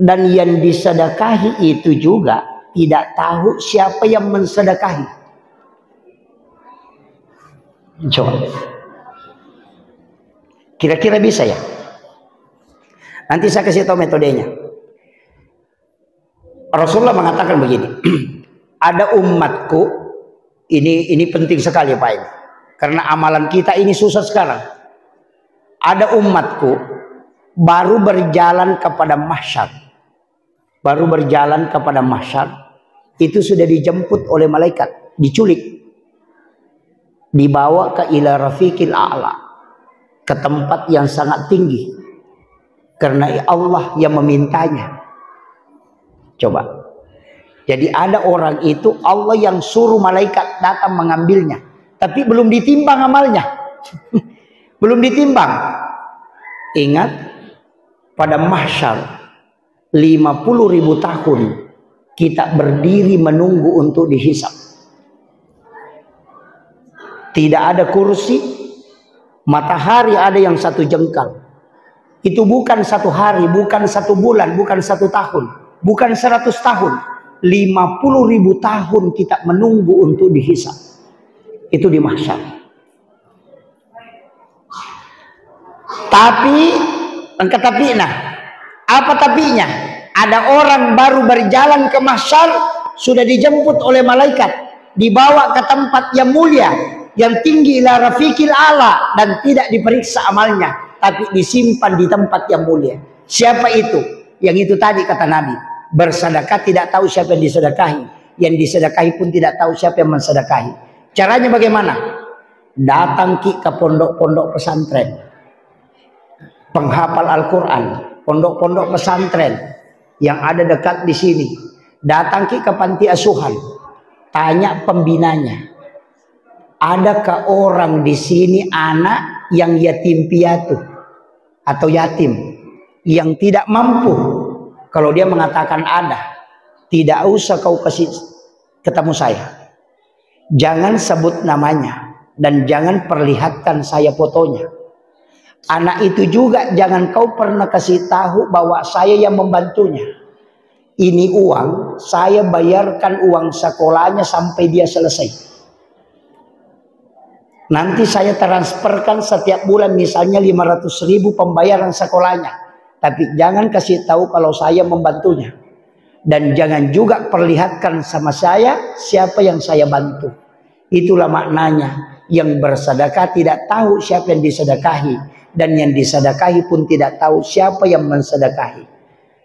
dan yang disedekahi itu juga tidak tahu siapa yang mensedekahi. Coba, kira-kira bisa ya? Nanti saya kasih tahu metodenya. Rasulullah mengatakan begini, ada umatku, ini penting sekali Pak ini, karena amalan kita ini susah sekarang. Ada umatku baru berjalan kepada mahsyar, itu sudah dijemput oleh malaikat, diculik, dibawa ke ila rafiqil a'la, ke tempat yang sangat tinggi, karena Allah yang memintanya. Coba, jadi ada orang itu Allah yang suruh malaikat datang mengambilnya, tapi belum ditimbang amalnya. Belum ditimbang. Ingat, pada mahsyar 50.000 tahun kita berdiri menunggu untuk dihisab. Tidak ada kursi, matahari ada yang 1 jengkal. Itu bukan 1 hari, bukan 1 bulan, bukan 1 tahun, bukan 100 tahun. 50.000 tahun kita menunggu untuk dihisab. Itu di mahsyar. Tapi, apa tapinya? Ada orang baru berjalan ke mahsyar, sudah dijemput oleh malaikat, dibawa ke tempat yang mulia, yang tinggi ila rafiqil a'la, dan tidak diperiksa amalnya, tapi disimpan di tempat yang mulia. Siapa itu? Yang itu tadi kata Nabi, bersedekah tidak tahu siapa yang disedekahi, yang disedekahi pun tidak tahu siapa yang mensedekahi. Caranya bagaimana? Datang ke pondok-pondok pesantren, penghafal Al-Quran, pondok-pondok pesantren yang ada dekat di sini. Datang ke panti asuhan, tanya pembinanya, adakah orang di sini anak yang yatim piatu atau yatim yang tidak mampu? Kalau dia mengatakan ada, tidak usah kau kasih ketemu saya, jangan sebut namanya, dan jangan perlihatkan saya fotonya. Anak itu juga jangan kau pernah kasih tahu bahwa saya yang membantunya. Ini uang, saya bayarkan uang sekolahnya sampai dia selesai. Nanti saya transferkan setiap bulan misalnya 500.000 pembayaran sekolahnya. Tapi jangan kasih tahu kalau saya membantunya. Dan jangan juga perlihatkan sama saya siapa yang saya bantu. Itulah maknanya, yang bersedekah tidak tahu siapa yang disedekahi, dan yang disedekahi pun tidak tahu siapa yang mensedekahi.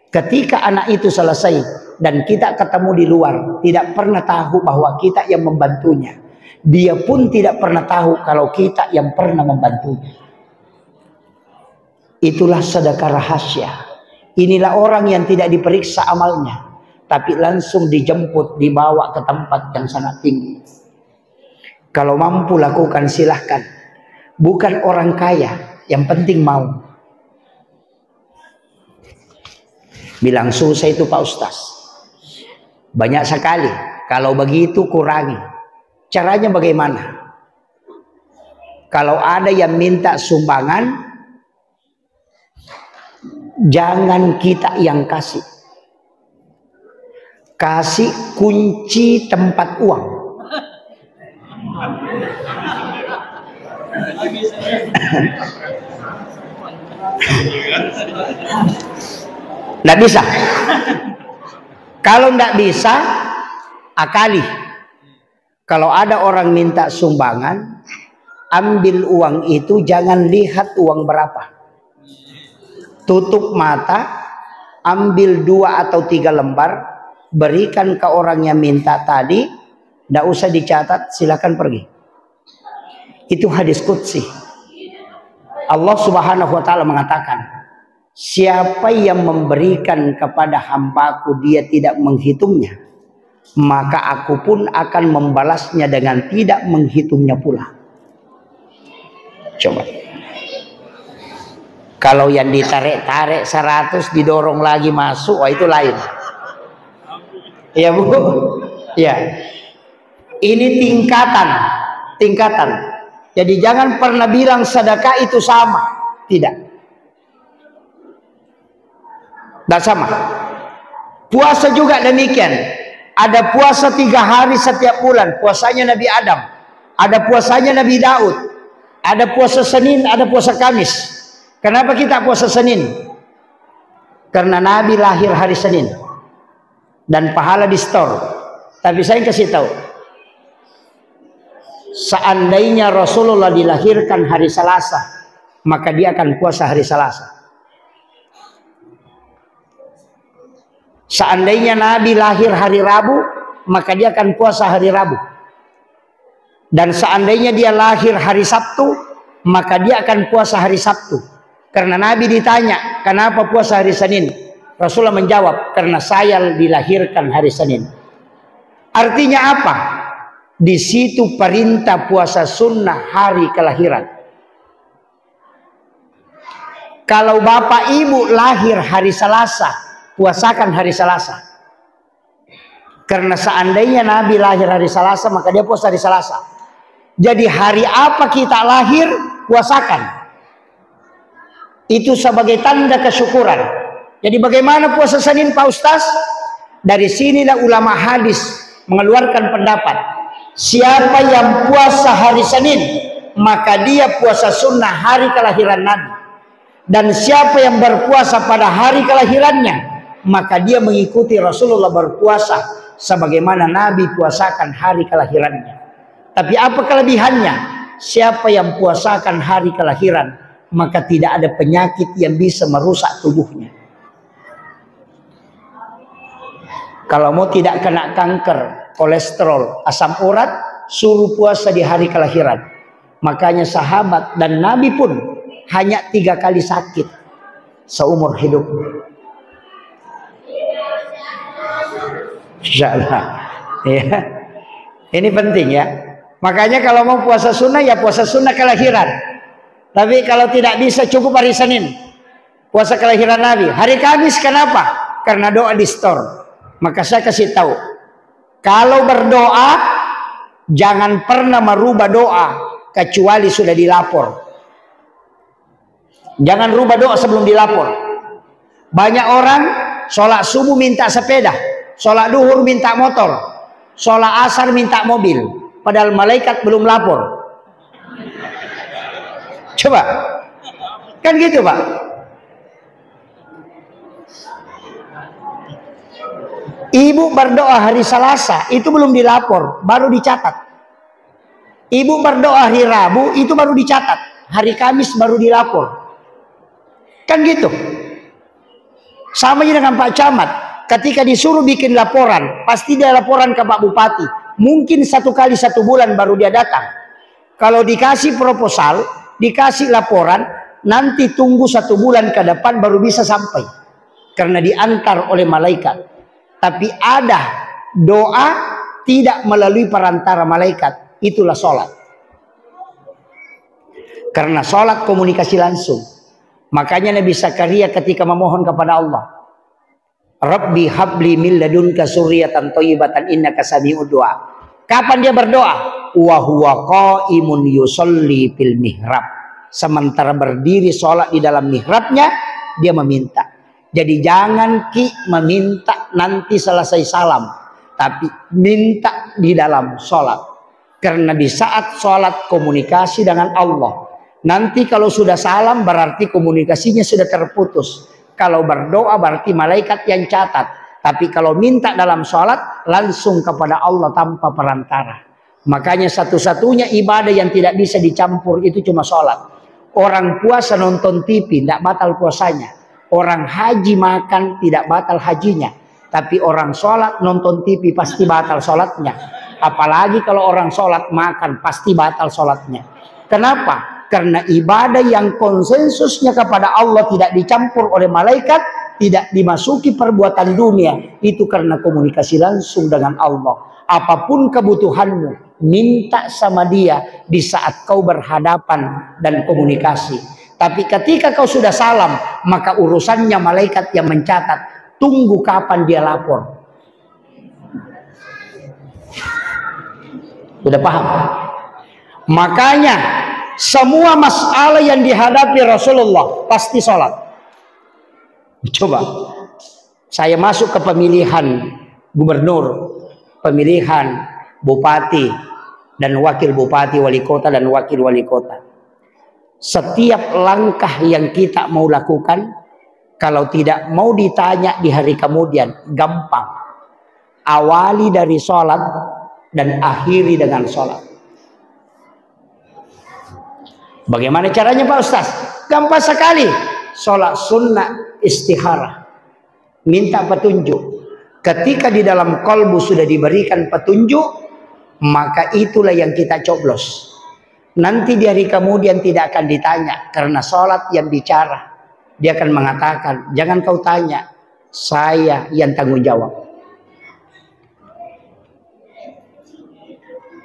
Ketika anak itu selesai dan kita ketemu di luar, tidak pernah tahu bahwa kita yang membantunya. Dia pun tidak pernah tahu kalau kita yang pernah membantunya. Itulah sedekah rahasia. Inilah orang yang tidak diperiksa amalnya, tapi langsung dijemput, dibawa ke tempat yang sangat tinggi. Kalau mampu lakukan silahkan. Bukan orang kaya, yang penting mau. Bilang susah itu Pak Ustaz. Banyak sekali. Kalau begitu kurangi. Caranya bagaimana? Kalau ada yang minta sumbangan, jangan kita yang kasih. Kasih kunci tempat uang. Nggak bisa. Kalau nggak bisa, akali. Kalau ada orang minta sumbangan, ambil uang itu, jangan lihat uang berapa. Tutup mata, ambil 2 atau 3 lembar, berikan ke orang yang minta tadi, nggak usah dicatat, silakan pergi. Itu hadis qudsi. Allah Subhanahu wa taala mengatakan, siapa yang memberikan kepada hambaku dia tidak menghitungnya, maka aku pun akan membalasnya dengan tidak menghitungnya pula. Coba. Kalau yang ditarik-tarik 100 didorong lagi masuk, wah itu lain. Ya Bu? Ya. Ini tingkatan. Jadi jangan pernah bilang sedekah itu sama. Tidak. Tidak sama. Puasa juga demikian. Ada puasa 3 hari setiap bulan. Puasanya Nabi Adam. Ada puasanya Nabi Daud. Ada puasa Senin, ada puasa Kamis. Kenapa kita puasa Senin? Karena Nabi lahir hari Senin. Dan pahala di store. Tapi saya kasih tahu. Seandainya Rasulullah dilahirkan hari Selasa, maka dia akan puasa hari Selasa. Seandainya Nabi lahir hari Rabu, maka dia akan puasa hari Rabu. Dan seandainya dia lahir hari Sabtu, maka dia akan puasa hari Sabtu. Karena Nabi ditanya, kenapa puasa hari Senin? Rasulullah menjawab, karena saya dilahirkan hari Senin. Artinya apa? Di situ perintah puasa sunnah hari kelahiran. Kalau bapak ibu lahir hari Selasa, puasakan hari Selasa. Karena seandainya Nabi lahir hari Selasa, maka dia puasa hari Selasa. Jadi hari apa kita lahir, puasakan. Itu sebagai tanda kesyukuran. Jadi bagaimana puasa Senin Pak Ustaz? Dari sinilah ulama hadis mengeluarkan pendapat. Siapa yang puasa hari Senin, maka dia puasa sunnah hari kelahiran Nabi. Dan siapa yang berpuasa pada hari kelahirannya, maka dia mengikuti Rasulullah berpuasa sebagaimana Nabi puasakan hari kelahirannya. Tapi apa kelebihannya? Siapa yang puasakan hari kelahiran, maka tidak ada penyakit yang bisa merusak tubuhnya. Kalau mau tidak kena kanker, kolesterol, asam urat, suruh puasa di hari kelahiran. Makanya sahabat dan Nabi pun hanya 3 kali sakit seumur hidup. Insyaallah. Ya. Ini penting ya. Makanya kalau mau puasa sunnah, ya puasa sunnah kelahiran. Tapi kalau tidak bisa, cukup hari Senin. Puasa kelahiran Nabi. Hari Kamis kenapa? Karena doa di store. Maka saya kasih tahu. Kalau berdoa, jangan pernah merubah doa. Kecuali sudah dilapor. Jangan rubah doa sebelum dilapor. Banyak orang sholat subuh minta sepeda. Sholat duhur minta motor. Sholat asar minta mobil. Padahal malaikat belum lapor. Coba, kan gitu Pak. Ibu berdoa hari Selasa, itu belum dilapor, baru dicatat. Ibu berdoa hari Rabu, itu baru dicatat. Hari Kamis baru dilapor. Kan gitu. Sama dengan Pak Camat. Ketika disuruh bikin laporan, pasti dia laporan ke Pak Bupati. Mungkin 1 kali 1 bulan baru dia datang. Kalau dikasih proposal, dikasih laporan, nanti tunggu 1 bulan ke depan baru bisa sampai. Karena diantar oleh malaikat. Tapi ada doa tidak melalui perantara malaikat. Itulah sholat. Karena sholat komunikasi langsung. Makanya Nabi Zakaria ketika memohon kepada Allah, Rabbi habli min ladunka suriyatan thayyibatan innaka sami'ud du'a. Kapan dia berdoa? Wa huwa qaimun yusolli fil mihrab. Sementara berdiri sholat di dalam mihrabnya, dia meminta. Jadi jangan meminta nanti selesai salam, tapi minta di dalam sholat. Karena di saat sholat komunikasi dengan Allah. Nanti kalau sudah salam berarti komunikasinya sudah terputus. Kalau berdoa berarti malaikat yang catat. Tapi kalau minta dalam sholat langsung kepada Allah tanpa perantara. Makanya satu-satunya ibadah yang tidak bisa dicampur itu cuma sholat. Orang puasa nonton TV tidak batal puasanya. Orang haji makan tidak batal hajinya. Tapi orang sholat nonton TV pasti batal sholatnya. Apalagi kalau orang sholat makan pasti batal sholatnya. Kenapa? Karena ibadah yang konsensusnya kepada Allah tidak dicampur oleh malaikat, tidak dimasuki perbuatan dunia, itu karena komunikasi langsung dengan Allah. Apapun kebutuhanmu, minta sama dia di saat kau berhadapan dan komunikasi. Tapi ketika kau sudah salam, maka urusannya malaikat yang mencatat. Tunggu kapan dia lapor. Sudah paham? Makanya semua masalah yang dihadapi Rasulullah pasti sholat. Coba saya masuk ke pemilihan gubernur, pemilihan bupati dan wakil bupati, wali kota dan wakil wali kota. Setiap langkah yang kita mau lakukan, kalau tidak mau ditanya di hari kemudian, gampang. Awali dari sholat dan akhiri dengan sholat. Bagaimana caranya Pak Ustaz? Gampang sekali. Sholat sunnah istikharah. Minta petunjuk. Ketika di dalam kalbu sudah diberikan petunjuk, maka itulah yang kita coblos. Nanti di hari kemudian tidak akan ditanya, karena sholat yang bicara. Dia akan mengatakan, jangan kau tanya, saya yang tanggung jawab.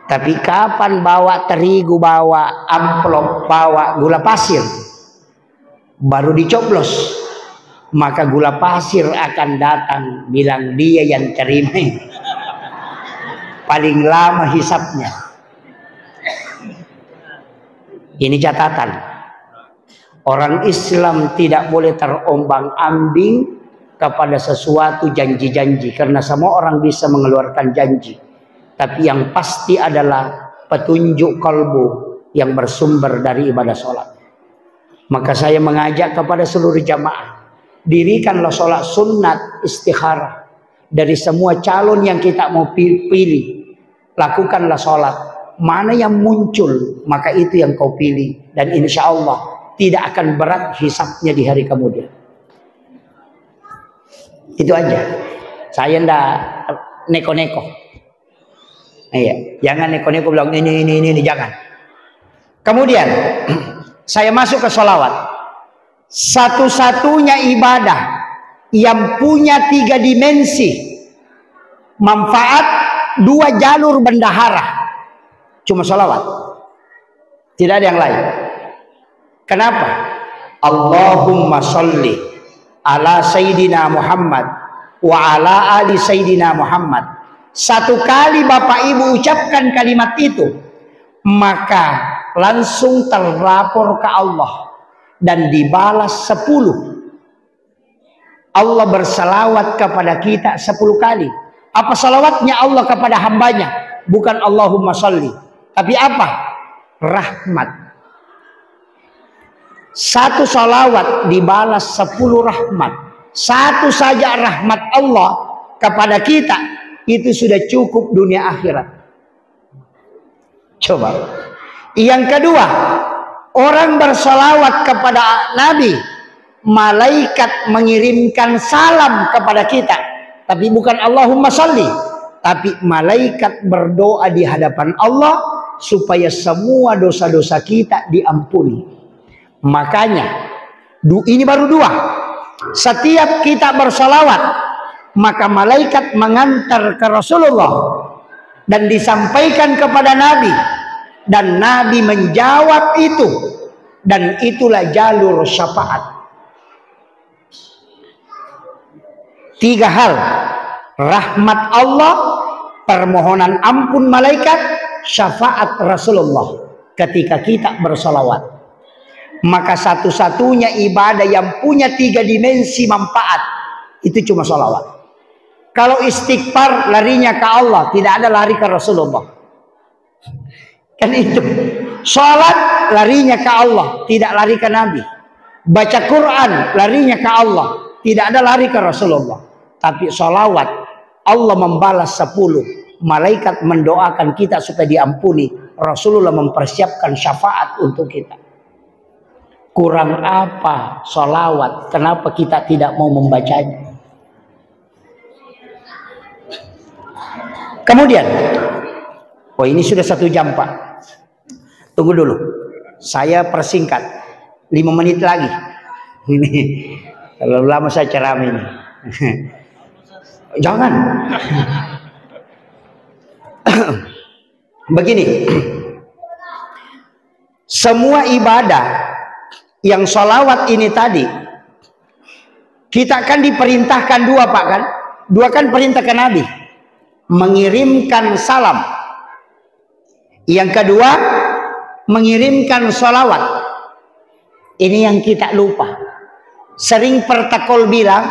Tapi kapan bawa terigu, bawa amplop, bawa gula pasir, baru dicoblos, maka gula pasir akan datang bilang dia yang terima. Paling lama hisapnya. Ini catatan. Orang Islam tidak boleh terombang-ambing kepada sesuatu janji-janji, karena semua orang bisa mengeluarkan janji. Tapi yang pasti adalah petunjuk kalbu yang bersumber dari ibadah sholat. Maka saya mengajak kepada seluruh jamaah, dirikanlah sholat sunat istikharah. Dari semua calon yang kita mau pilih, lakukanlah sholat. Mana yang muncul, maka itu yang kau pilih. Dan insya Allah tidak akan berat hisabnya di hari kemudian. Itu aja. Saya ndak neko-neko. Iya, jangan neko-neko bilang ini, jangan. Kemudian saya masuk ke sholawat. Satu-satunya ibadah yang punya 3 dimensi, manfaat, 2 jalur bendahara, cuma sholawat. Tidak ada yang lain. Kenapa? Allahumma sholli ala Sayyidina Muhammad wa ala ali Sayyidina Muhammad. Satu kali Bapak Ibu ucapkan kalimat itu, maka langsung terlapor ke Allah dan dibalas 10. Allah bersalawat kepada kita 10 kali. Apa salawatnya Allah kepada hambanya? Bukan Allahumma sholli, tapi apa? Rahmat. Satu salawat dibalas 10 rahmat. Satu saja rahmat Allah kepada kita, itu sudah cukup dunia akhirat. Coba. Yang kedua, orang bersalawat kepada Nabi, malaikat mengirimkan salam kepada kita. Tapi bukan Allahumma sholli, tapi malaikat berdoa di hadapan Allah supaya semua dosa-dosa kita diampuni. Makanya ini baru 2. Setiap kita bersalawat, maka malaikat mengantar ke Rasulullah dan disampaikan kepada Nabi, dan Nabi menjawab itu, dan itulah jalur syafaat. 3 hal: rahmat Allah, permohonan ampun malaikat, syafaat Rasulullah ketika kita bersalawat. Maka satu-satunya ibadah yang punya 3 dimensi manfaat itu cuma salawat. Kalau istighfar larinya ke Allah, tidak ada lari ke Rasulullah. Kan itu. Salat larinya ke Allah, tidak lari ke Nabi. Baca Quran larinya ke Allah, tidak ada lari ke Rasulullah. Tapi salawat, Allah membalas 10. Malaikat mendoakan kita supaya diampuni. Rasulullah mempersiapkan syafaat untuk kita. Kurang apa salawat? Kenapa kita tidak mau membacanya? Kemudian, ini sudah 1 jam Pak. Tunggu dulu, saya persingkat 5 menit lagi. Ini Kalau lama saya ceramah ini. Jangan. Begini. Semua ibadah yang sholawat ini tadi, kita kan diperintahkan dua, Pak, kan? Dua kan perintah ke Nabi. Mengirimkan salam. Yang kedua, mengirimkan sholawat. Ini yang kita lupa. Sering pertakol bilang,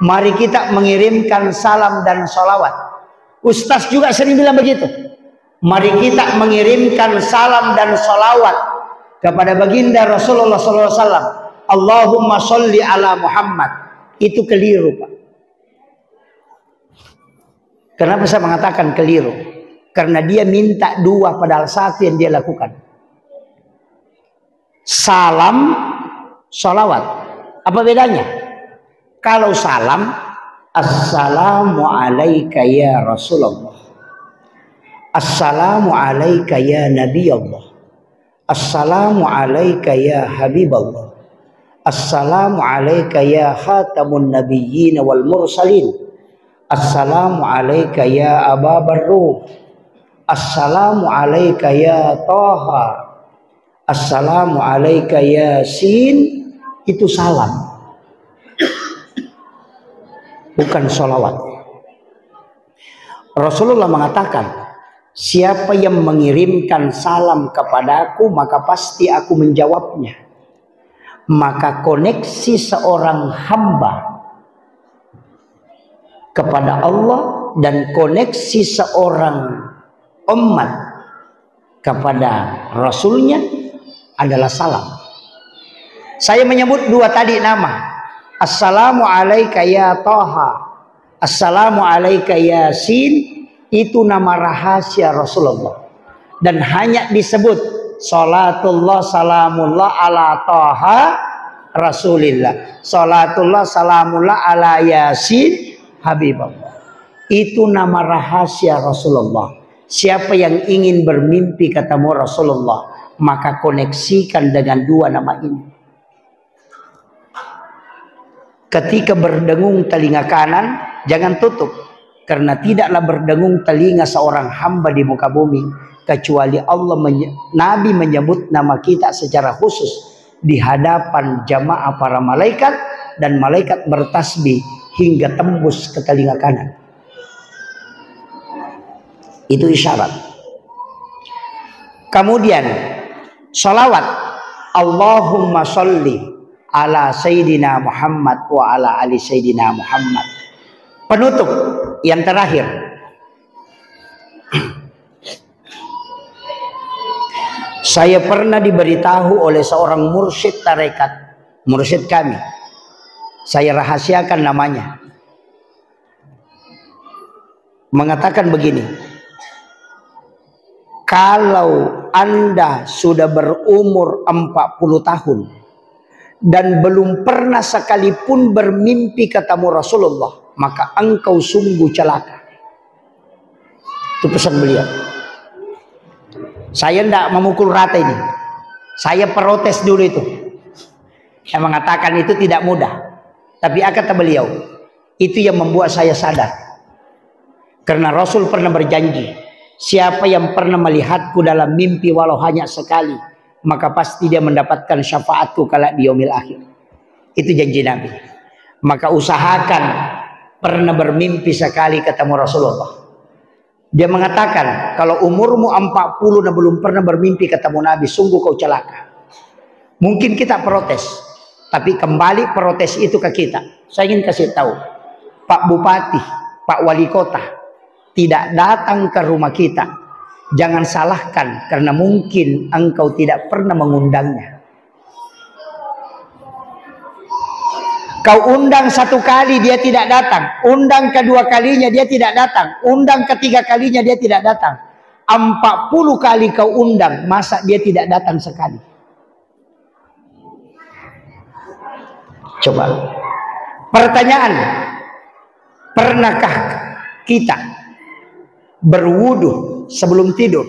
mari kita mengirimkan salam dan sholawat. Ustaz juga sering bilang begitu. Mari kita mengirimkan salam dan sholawat kepada baginda Rasulullah SAW. Allahumma sholli ala Muhammad. Itu keliru, Pak. Kenapa saya mengatakan keliru? Karena dia minta dua padahal satu yang dia lakukan. Salam, sholawat. Apa bedanya? Kalau salam, assalamu alayka ya Rasulullah, assalamu alayka ya Nabi Allah, assalamu alayka ya Habiballah, assalamu alayka ya khatamun nabiyyin wal mursalin, assalamu alayka ya Aba Barruh, assalamu alayka ya Taha, assalamu alayka ya Sin. Itu salam, bukan sholawat. Rasulullah mengatakan, siapa yang mengirimkan salam kepadaku, maka pasti aku menjawabnya. Maka koneksi seorang hamba kepada Allah dan koneksi seorang umat kepada Rasulnya adalah salam. Saya menyebut dua tadi nama. Assalamu alayka ya Taha, assalamu alayka ya Sin. Itu nama rahasia Rasulullah. Dan hanya disebut salatullah salamullah ala Taha Rasulillah, salatullah salamullah ala Yasin Habibullah. Itu nama rahasia Rasulullah. Siapa yang ingin bermimpi ketemu Rasulullah, maka koneksikan dengan dua nama ini. Ketika berdengung telinga kanan, jangan tutup. Karena tidaklah berdengung telinga seorang hamba di muka bumi kecuali Nabi menyebut nama kita secara khusus di hadapan jamaah para malaikat, dan malaikat bertasbih hingga tembus ke telinga kanan. Itu isyarat. Kemudian sholawat, Allahumma sholli ala Sayyidina Muhammad wa ala ali Sayyidina Muhammad. Penutup yang terakhir, saya pernah diberitahu oleh seorang mursyid tarekat, mursyid kami. Saya rahasiakan namanya. Mengatakan begini, kalau Anda sudah berumur 40 tahun dan belum pernah sekalipun bermimpi ketemu Rasulullah, maka engkau sungguh celaka. Itu pesan beliau. Saya tidak memukul rata ini. Saya protes dulu itu. Saya mengatakan itu tidak mudah. Tapi kata beliau, itu yang membuat saya sadar. Karena Rasul pernah berjanji, siapa yang pernah melihatku dalam mimpi walau hanya sekali, maka pasti dia mendapatkan syafaatku kala di yaumil akhir. Itu janji Nabi. Maka usahakan pernah bermimpi sekali ketemu Rasulullah. Dia mengatakan, kalau umurmu 40 dan belum pernah bermimpi ketemu Nabi, sungguh kau celaka. Mungkin kita protes, tapi kembali protes itu ke kita. Saya ingin kasih tahu, Pak Bupati, Pak Wali Kota tidak datang ke rumah kita. Jangan salahkan karena mungkin engkau tidak pernah mengundangnya. Kau undang satu kali dia tidak datang, undang kedua kalinya dia tidak datang, undang ketiga kalinya dia tidak datang. 40 kali kau undang, masa dia tidak datang sekali? Coba. Pertanyaan, pernahkah kita berwudu sebelum tidur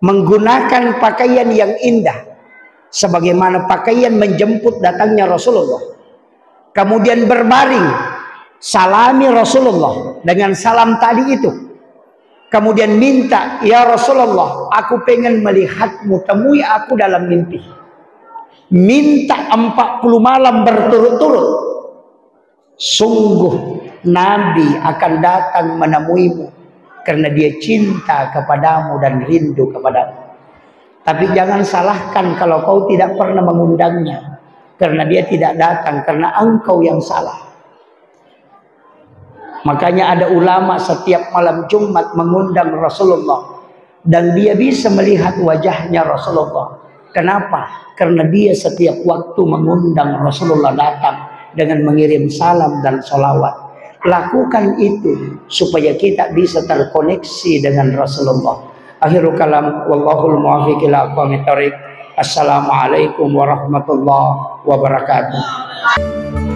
menggunakan pakaian yang indah sebagaimana pakaian menjemput datangnya Rasulullah? kemudian berbaring, salami Rasulullah dengan salam tadi itu. Kemudian minta, ya Rasulullah, aku pengen melihatmu, temui aku dalam mimpi. Minta 40 malam berturut-turut. Sungguh Nabi akan datang menemuimu, karena dia cinta kepadamu dan rindu kepadamu. Tapi jangan salahkan kalau kau tidak pernah mengundangnya, karena dia tidak datang, karena engkau yang salah. Makanya ada ulama setiap malam Jumat mengundang Rasulullah, dan dia bisa melihat wajahnya Rasulullah. Kenapa? Karena dia setiap waktu mengundang Rasulullah datang dengan mengirim salam dan sholawat. Lakukan itu supaya kita bisa terkoneksi dengan Rasulullah. Akhirul kalam, wallahul muwaffiq ila aqwamit thoriq. Assalamualaikum warahmatullahi wabarakatuh.